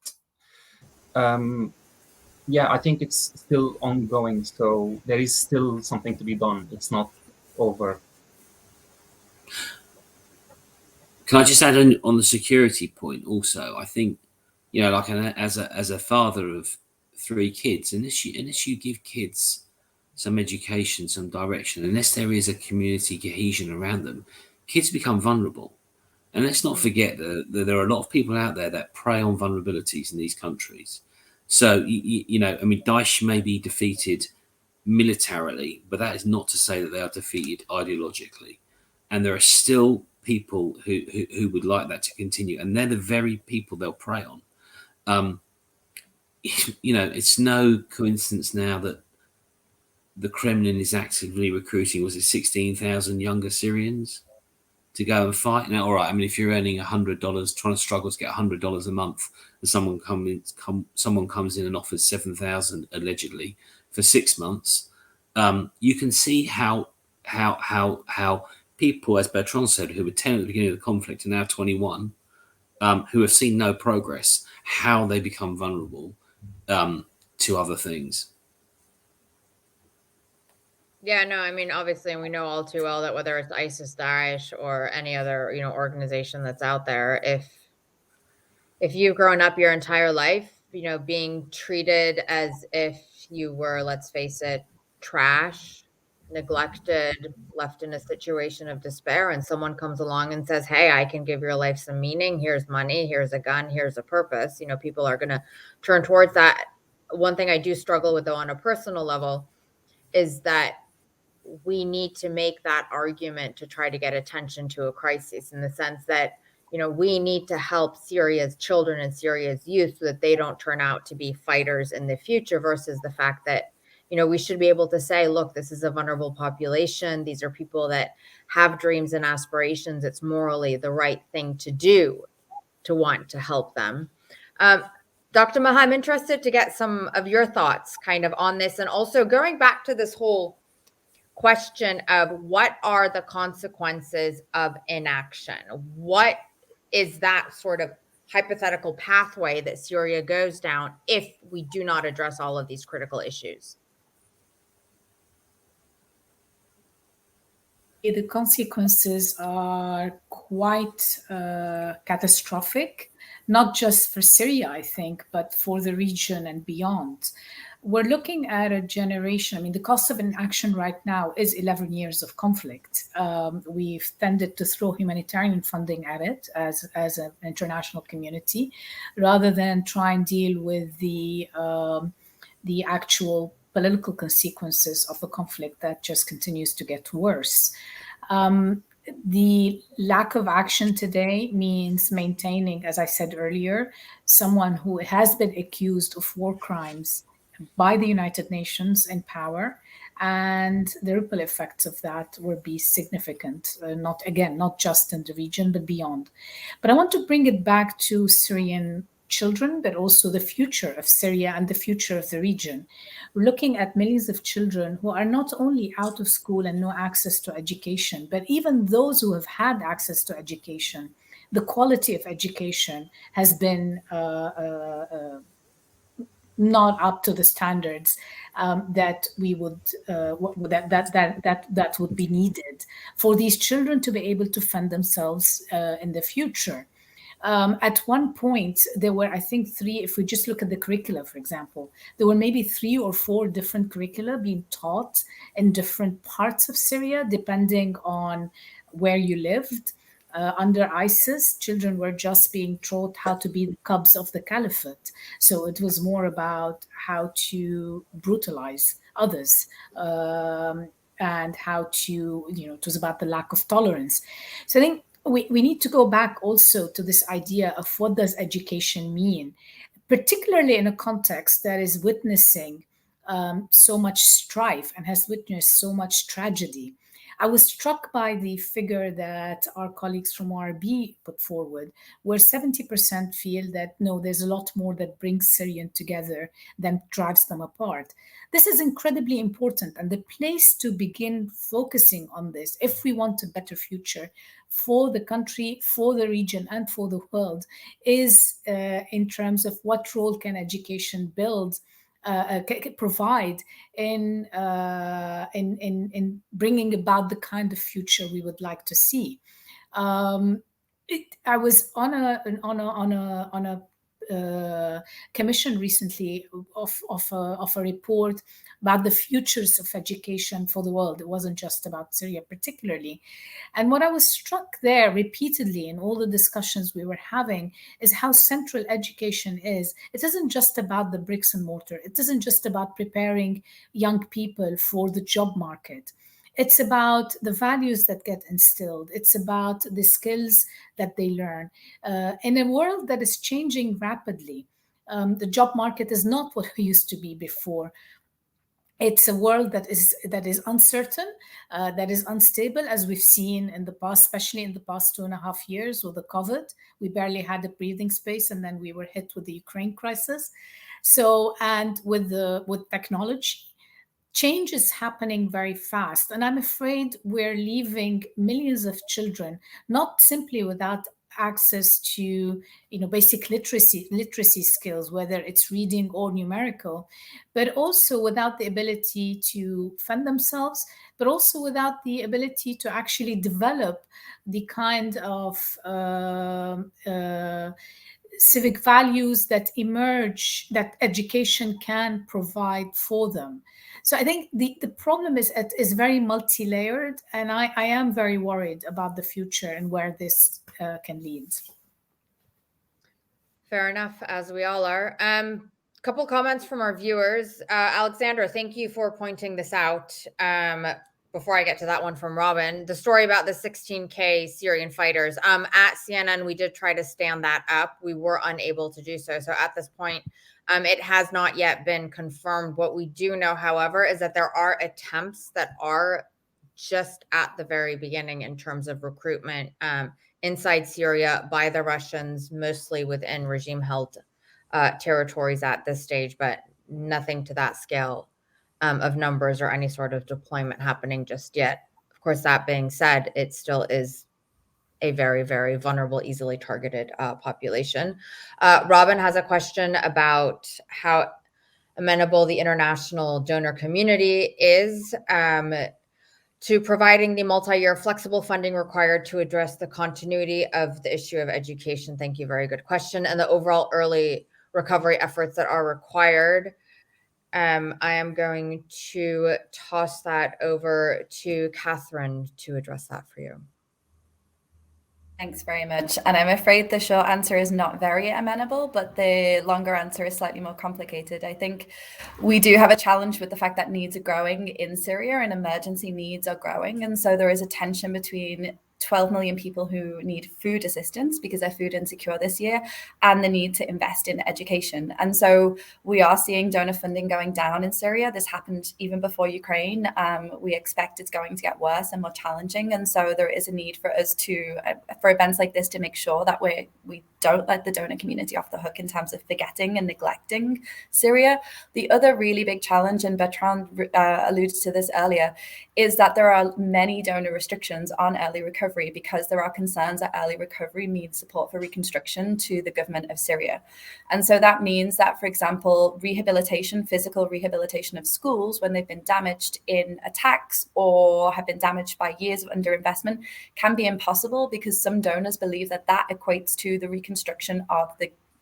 yeah, I think it's still ongoing, so there is still something to be done. It's not over. Can I just add on the security point also? I think, you know, like as a father of 3 kids, unless you give kids some education, some direction, unless there is a community cohesion around them, kids become vulnerable. And let's not forget that there are a lot of people out there that prey on vulnerabilities in these countries. So, you know, I mean, Daesh may be defeated militarily, but that is not to say that they are defeated ideologically. And there are still people who would like that to continue. And they're the very people they'll prey on. You know, it's no coincidence now that the Kremlin is actively recruiting, was it 16,000 younger Syrians to go and fight? Now, all right, I mean, if you're earning $100, trying to struggle to get $100 a month, and someone comes in and offers 7,000 allegedly for 6 months, you can see how people, as Bertrand said, who were 10 at the beginning of the conflict are now 21, who have seen no progress, how they become vulnerable to other things. Yeah, no, I mean, obviously, we know all too well that whether it's ISIS, Daesh, or any other, you know, organization that's out there, if you've grown up your entire life, you know, being treated as if you were, let's face it, trash, neglected, left in a situation of despair, and someone comes along and says, hey, I can give your life some meaning, here's money, here's a gun, here's a purpose, you know, people are going to turn towards that. One thing I do struggle with, though, on a personal level, is that we need to make that argument to try to get attention to a crisis, in the sense that, you know, we need to help Syria's children and Syria's youth so that they don't turn out to be fighters in the future, versus the fact that, you know, we should be able to say, look, this is a vulnerable population. These are people that have dreams and aspirations. It's morally the right thing to do to want to help them. Dr. Maha, I'm interested to get some of your thoughts kind of on this, and also going back to this whole question of what are the consequences of inaction? What is that sort of hypothetical pathway that Syria goes down if we do not address all of these critical issues? The consequences are quite catastrophic, not just for Syria, I think, but for the region and beyond. We're looking at a generation. I mean, the cost of inaction right now is 11 years of conflict. We've tended to throw humanitarian funding at it as an international community, rather than try and deal with the actual political consequences of a conflict that just continues to get worse. The lack of action today means maintaining, as I said earlier, someone who has been accused of war crimes by the United Nations in power, and the ripple effects of that will be significant, not just in the region, but beyond. But I want to bring it back to Syrian children, but also the future of Syria and the future of the region. We're looking at millions of children who are not only out of school and no access to education, but even those who have had access to education, the quality of education has been not up to the standards that we would that would be needed for these children to be able to fend themselves in the future. At one point, there were, I think, 3, if we just look at the curricula, for example, there were maybe 3 or 4 different curricula being taught in different parts of Syria, depending on where you lived. Under ISIS, children were just being taught how to be the cubs of the caliphate. So it was more about how to brutalize others, and how to, it was about the lack of tolerance. So I think we need to go back also to this idea of what does education mean, particularly in a context that is witnessing so much strife and has witnessed so much tragedy. I was struck by the figure that our colleagues from RB put forward, where 70% feel that no, there's a lot more that brings Syrians together than drives them apart. This is incredibly important, and the place to begin focusing on this, if we want a better future for the country, for the region, and for the world, is in terms of what role can education provide in bringing about the kind of future we would like to see. I was on a commission recently of a report about the futures of education for the world. It wasn't just about Syria particularly. And what I was struck there repeatedly in all the discussions we were having is how central education is. It isn't just about the bricks and mortar. It isn't just about preparing young people for the job market. It's about the values that get instilled. It's about the skills that they learn. In a world that is changing rapidly, the job market is not what it used to be before. It's a world that is uncertain, that is unstable, as we've seen in the past, especially in the past 2.5 years with the COVID. We barely had a breathing space, and then we were hit with the Ukraine crisis. So, and with technology, change is happening very fast. And I'm afraid we're leaving millions of children, not simply without access to basic literacy skills, whether it's reading or numerical, but also without the ability to fend themselves, but also without the ability to actually develop the kind of civic values that emerge, that education can provide for them. So I think the problem is very multi-layered, and I am very worried about the future and where this can lead. Fair enough, as we all are. Couple comments from our viewers. Alexandra, thank you for pointing this out. Before I get to that one from Robin, the story about the 16K Syrian fighters. At CNN, we did try to stand that up. We were unable to do so. So at this point, it has not yet been confirmed. What we do know, however, is that there are attempts that are just at the very beginning in terms of recruitment inside Syria by the Russians, mostly within regime-held territories at this stage, but nothing to that scale of numbers or any sort of deployment happening just yet. Of course, that being said, it still is a very, very vulnerable, easily targeted population. Robin has a question about how amenable the international donor community is to providing the multi-year flexible funding required to address the continuity of the issue of education. Thank you. Very good question. And the overall early recovery efforts that are required. I am going to toss that over to Catherine to address that for you. Thanks very much. And I'm afraid the short answer is not very amenable, but the longer answer is slightly more complicated. I think we do have a challenge with the fact that needs are growing in Syria and emergency needs are growing. And so there is a tension between 12 million people who need food assistance because they're food insecure this year, and the need to invest in education. And so we are seeing donor funding going down in Syria. This happened even before Ukraine. We expect it's going to get worse and more challenging. And so there is a need for us to, for events like this, to make sure that we don't let the donor community off the hook in terms of forgetting and neglecting Syria. The other really big challenge, and Bertrand alluded to this earlier, is that there are many donor restrictions on early recovery because there are concerns that early recovery means support for reconstruction to the government of Syria. And so that means that, for example, rehabilitation, physical rehabilitation of schools when they've been damaged in attacks or have been damaged by years of underinvestment can be impossible because some donors believe that that equates to the reconstruction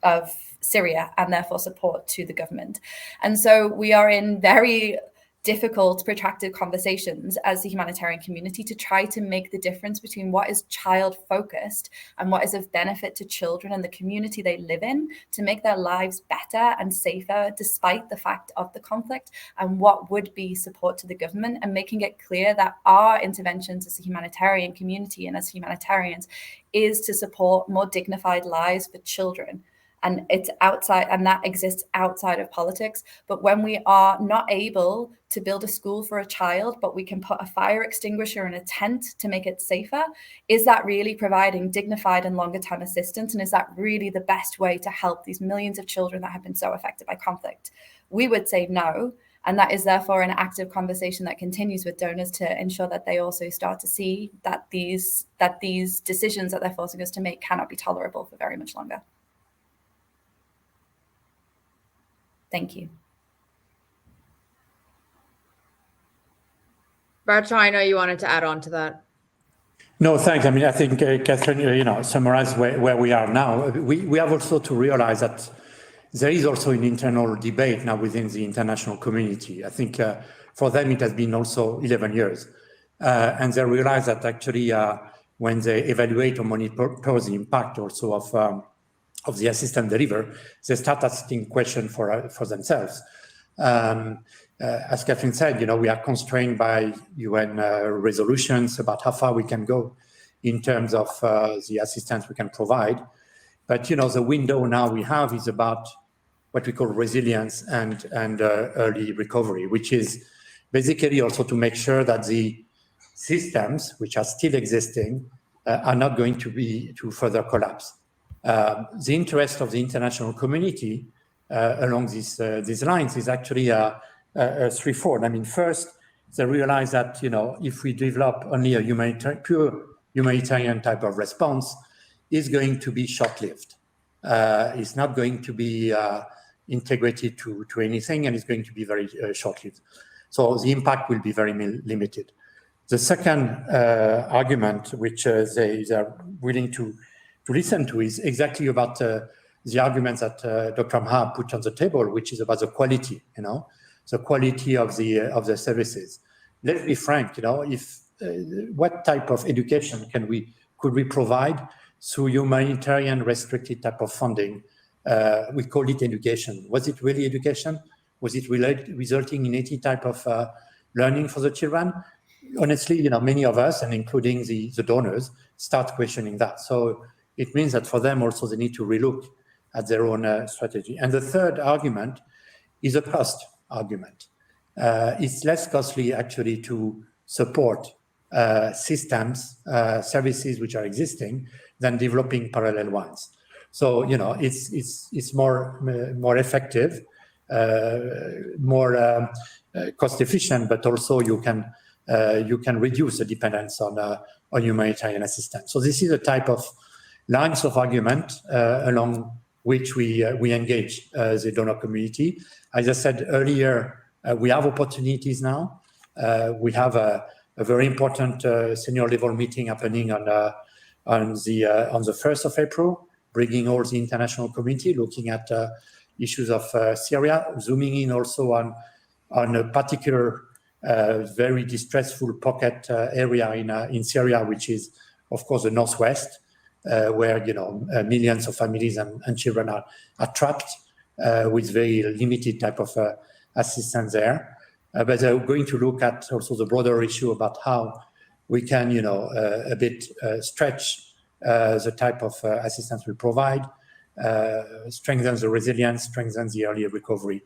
of Syria and therefore support to the government. And so we are in very difficult, protracted conversations as the humanitarian community to try to make the difference between what is child focused and what is of benefit to children and the community they live in, to make their lives better and safer despite the fact of the conflict, and what would be support to the government, and making it clear that our interventions as a humanitarian community and as humanitarians is to support more dignified lives for children. And it's outside, and that exists outside of politics. But when we are not able to build a school for a child, but we can put a fire extinguisher in a tent to make it safer, is that really providing dignified and longer term assistance? And is that really the best way to help these millions of children that have been so affected by conflict? We would say no. And that is therefore an active conversation that continues with donors to ensure that they also start to see that these decisions that they're forcing us to make cannot be tolerable for very much longer. Thank you. Bertrand, I know you wanted to add on to that. No, thanks. I mean, I think Catherine, summarized where we are now. We have also to realize that there is also an internal debate now within the international community. I think for them it has been also 11 years, and they realize that actually when they evaluate or monitor the impact also of the assistance delivered, they start asking questions for themselves. As Catherine said, we are constrained by UN resolutions about how far we can go in terms of the assistance we can provide. But the window now we have is about what we call resilience and early recovery, which is basically also to make sure that the systems which are still existing are not going to further collapse. The interest of the international community along these lines is actually threefold. I mean, first, they realize that if we develop only a pure humanitarian type of response, it's going to be short-lived. It's not going to be integrated to anything, and it's going to be very short-lived. So the impact will be very limited. The second argument, which they are willing to listen to, is exactly about the arguments that Dr. Amha put on the table, which is about the quality, the quality of the services. Let's be frank, what type of education could we provide through humanitarian restricted type of funding? We call it education. Was it really education? Was it resulting in any type of learning for the children? Honestly, many of us, and including the donors, start questioning that. So it means that for them also they need to relook at their own strategy. And the third argument is a cost argument. It's less costly actually to support systems, services which are existing than developing parallel ones. So it's more effective, more cost efficient, but also you can reduce the dependence on humanitarian assistance. So this is a type of lines of argument along which we engage the donor community. As I said earlier, we have opportunities now. We have a very important senior level meeting happening on the 1st of April, bringing all the international community, looking at issues of Syria, zooming in also on a particular very distressful pocket area in Syria, which is, of course, the northwest, where millions of families and children are trapped with very limited type of assistance there. But we're going to look at also the broader issue about how we can, a bit stretch the type of assistance we provide, strengthen the resilience, strengthen the early recovery,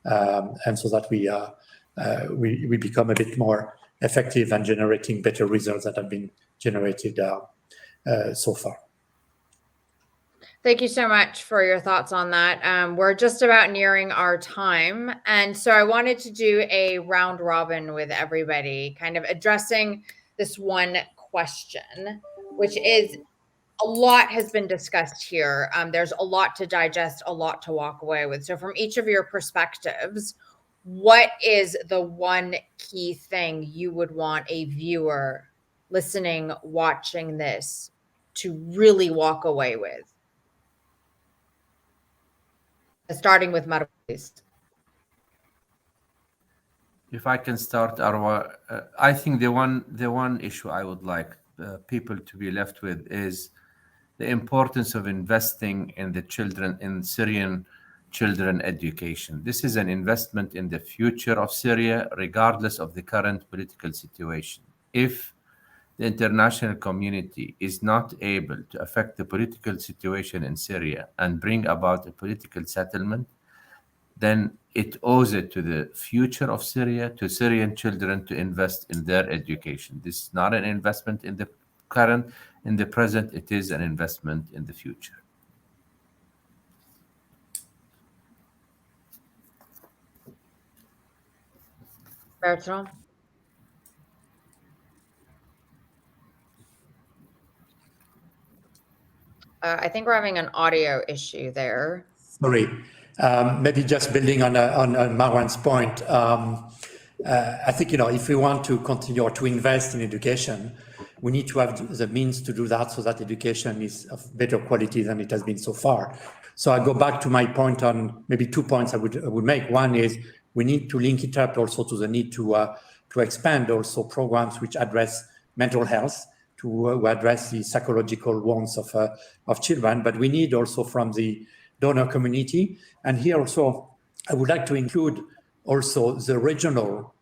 and so that we become a bit more effective and generating better results that have been generated so far. Thank you so much for your thoughts on that. We're just about nearing our time. And so I wanted to do a round robin with everybody, kind of addressing this one question, which is a lot has been discussed here. There's a lot to digest, a lot to walk away with. So from each of your perspectives, what is the one key thing you would want a viewer listening, watching this to really walk away with? Starting with Marwan, please. If I can start, Arwa, I think the one issue I would like people to be left with is the importance of investing in the children, in Syrian children education. This is an investment in the future of Syria, regardless of the current political situation. If the international community is not able to affect the political situation in Syria and bring about a political settlement, then it owes it to the future of Syria, to Syrian children, to invest in their education. This is not an investment in the present, it is an investment in the future. Bertrand? I think we're having an audio issue there. Sorry. Maybe just building on Marwan's point, I think, if we want to continue or to invest in education, we need to have the means to do that so that education is of better quality than it has been so far. So I go back to my point on maybe 2 points I would make. One is we need to link it up also to the need to expand also programs which address mental health, to address the psychological wants of children, but we need also from the donor community. And here also, I would like to include also the regional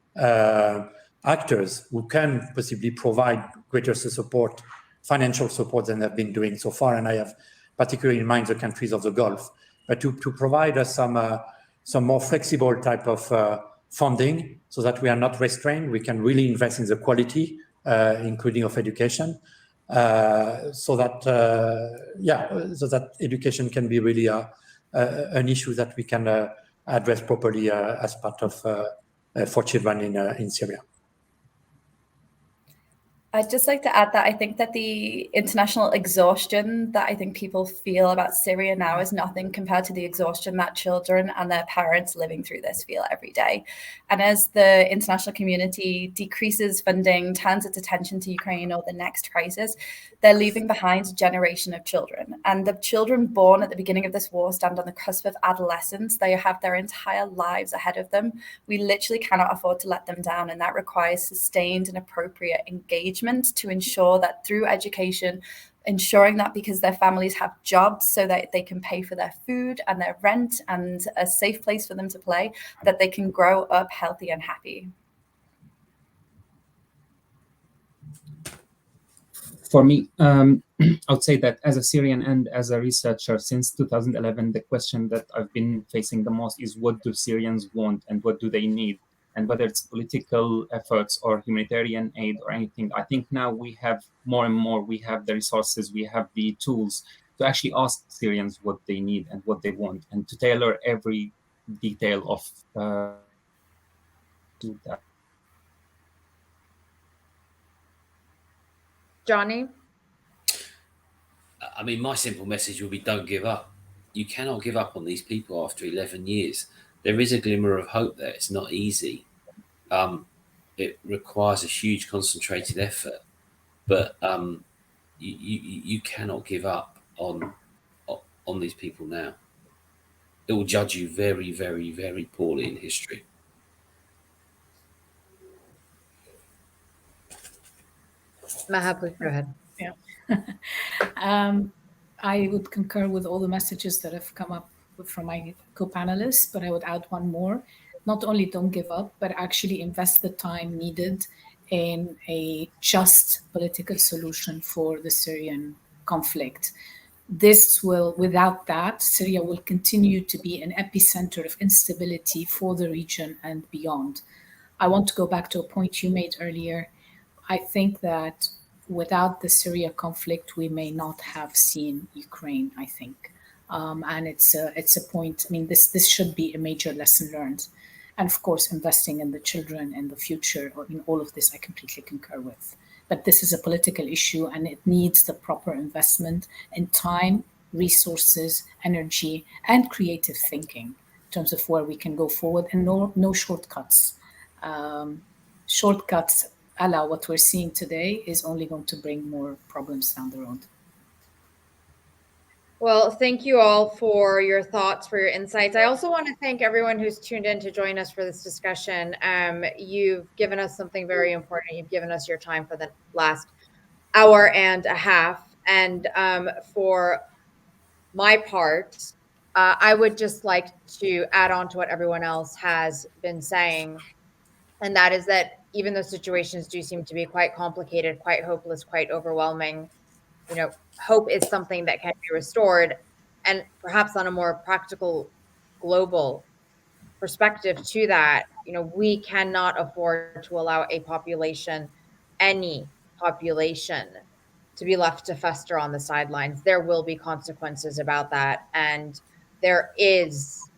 actors who can possibly provide greater support, financial support than they've been doing so far. And I have particularly in mind the countries of the Gulf, but to provide us some more flexible type of funding so that we are not restrained. We can really invest in the quality, including of education, so that education can be really an issue that we can address properly as part of for children in Syria. I'd just like to add that I think that the international exhaustion that I think people feel about Syria now is nothing compared to the exhaustion that children and their parents living through this feel every day. And as the international community decreases funding, turns its attention to Ukraine or the next crisis, they're leaving behind a generation of children. And the children born at the beginning of this war stand on the cusp of adolescence. They have their entire lives ahead of them. We literally cannot afford to let them down. And that requires sustained and appropriate engagement to ensure that through education, ensuring that because their families have jobs so that they can pay for their food and their rent and a safe place for them to play, that they can grow up healthy and happy. For me, I would say that as a Syrian and as a researcher since 2011, the question that I've been facing the most is what do Syrians want and what do they need? And whether it's political efforts or humanitarian aid or anything, I think now we have more and more, we have the resources, we have the tools to actually ask Syrians what they need and what they want, and to tailor every detail of to that. Johnny? I mean, my simple message would be don't give up. You cannot give up on these people after 11 years. There is a glimmer of hope there. It's not easy. It requires a huge concentrated effort, but you cannot give up on these people now. It will judge you very, very, very poorly in history. Maha, please go ahead. Yeah. I would concur with all the messages that have come up from my co-panelists, but I would add one more. Not only don't give up, but actually invest the time needed in a just political solution for the Syrian conflict. This will, without that, Syria will continue to be an epicenter of instability for the region and beyond. I want to go back to a point you made earlier. I think that without the Syria conflict, we may not have seen Ukraine, I think. And it's a point, I mean, this should be a major lesson learned. And of course, investing in the children and the future, in all of this, I completely concur with. But this is a political issue and it needs the proper investment in time, resources, energy, and creative thinking in terms of where we can go forward, and no shortcuts. Shortcuts a la what we're seeing today is only going to bring more problems down the road. Well, thank you all for your thoughts, for your insights. I also want to thank everyone who's tuned in to join us for this discussion. You've given us something very important. You've given us your time for the last hour and a half. And for my part, I would just like to add on to what everyone else has been saying. And that is that even though situations do seem to be quite complicated, quite hopeless, quite overwhelming, hope is something that can be restored. And perhaps on a more practical, global perspective to that, we cannot afford to allow a population, any population, to be left to fester on the sidelines. There will be consequences about that. And there is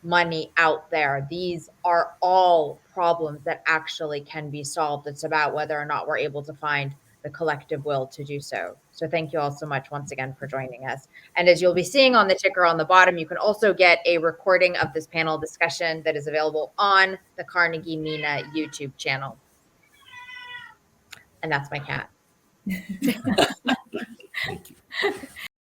money out there. These are all problems that actually can be solved. It's about whether or not we're able to find the collective will to do so. So thank you all so much once again for joining us. And as you'll be seeing on the ticker on the bottom, you can also get a recording of this panel discussion that is available on the Carnegie MENA YouTube channel. And that's my cat. Thank you.